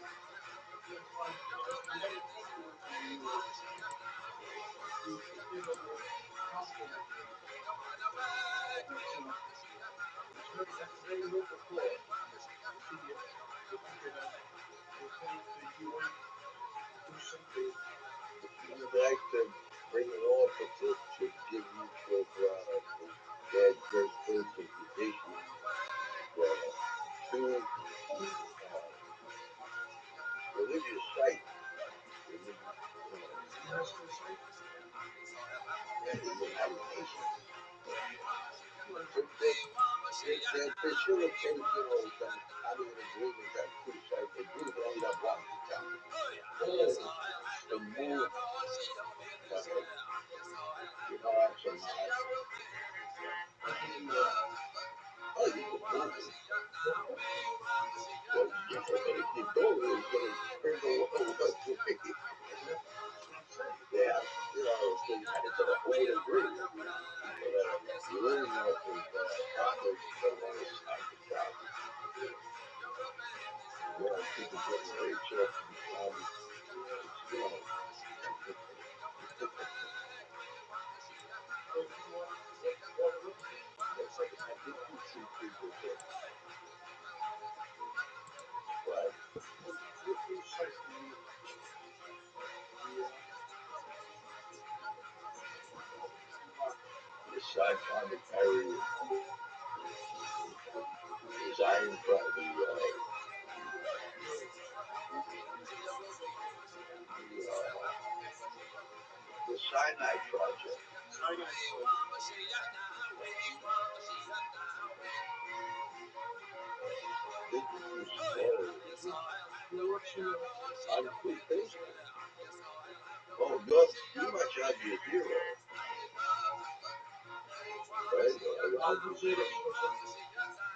We'd like to bring an offer to give you their faith and tradition to religious sites. The United Nations. To facilitate, some kind of an agreement that two sides agree, they only have one to tell me. To move, have some, oh, you can move it. Well, yeah, but if you go, it's going to bring the world up to me. Yeah, they had it to the whole agreement. But you really know if Congress don't want to sign the job. People getting rich off the side commentary designed by the Sinai Project. On Facebook. Oh, you must have your hero. Right? How do you say that?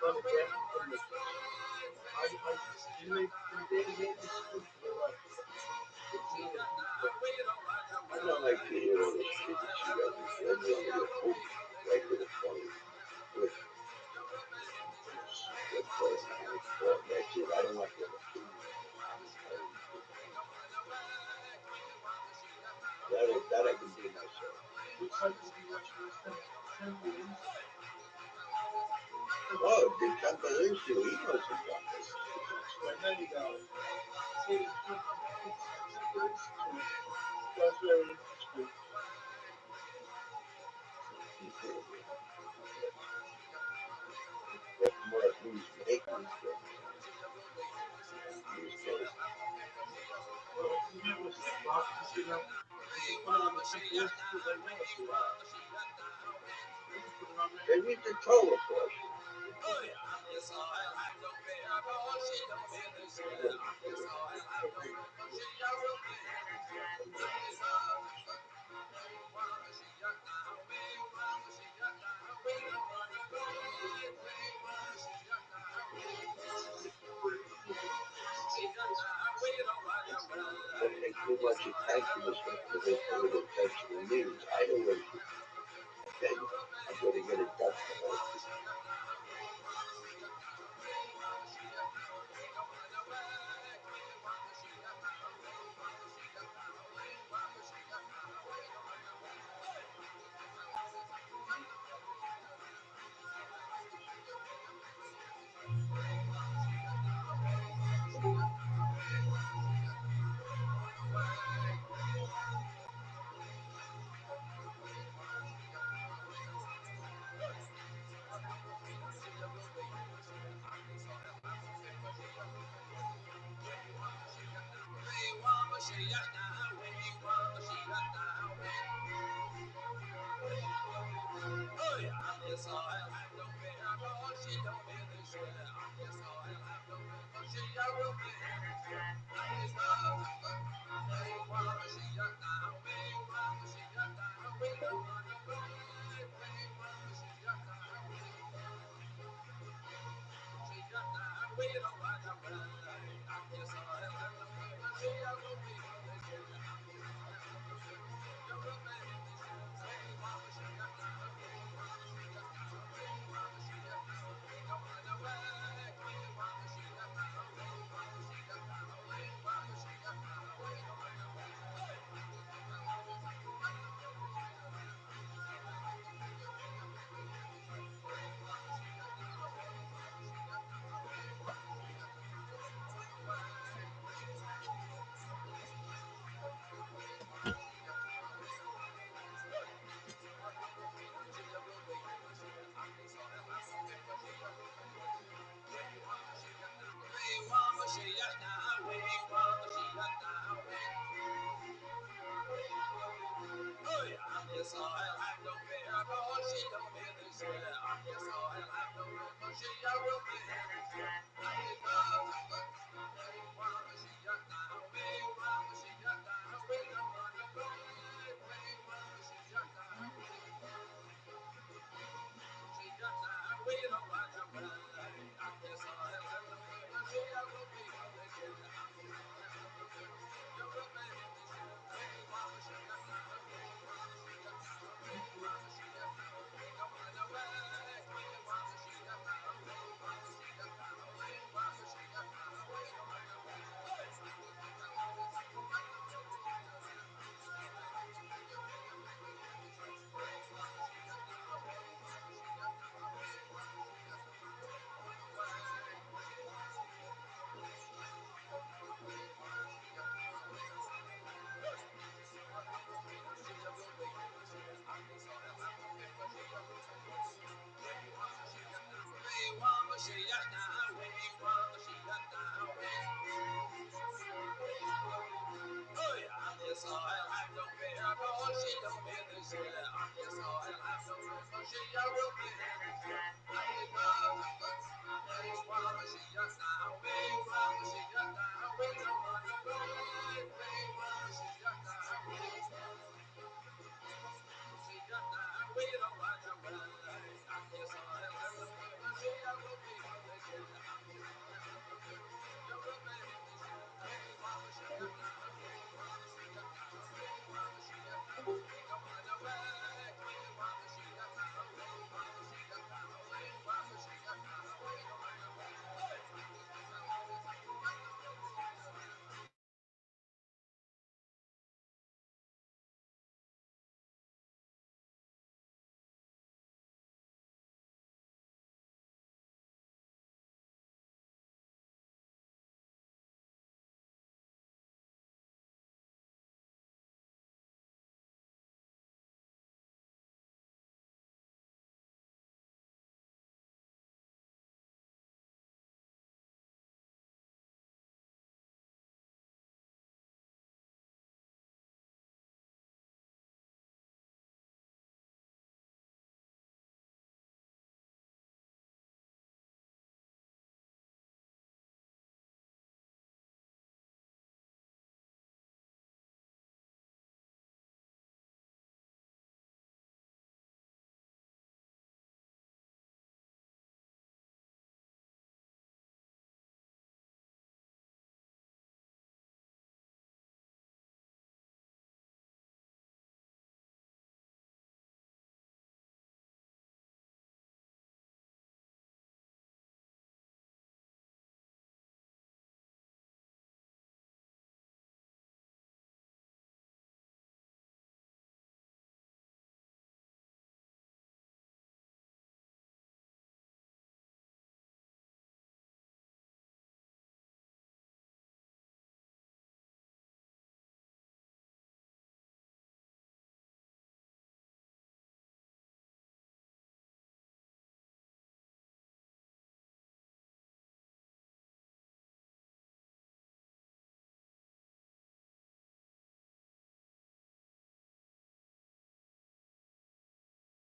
From the graphic images. You make this good for what? I don't like the hero that's kid that she got me. I want to get home right to the point with Hank Paul. That's it. I don't want the other two. That I can do myself. Which side did you watch last time? Champions. Oh, the Campbellissimo, he knows the Campbellissimo. Right now you got it. That's very interesting. That's more of who's making stuff. These days. Well, you get with Steve Rogers, you know, you can put it on the checklist because I know it's a lot. You can put it on there. They need to tell us what. Don't take too much attention to stuff because they put it attention to me. I don't want to. Okay? I'm going to get it done for her.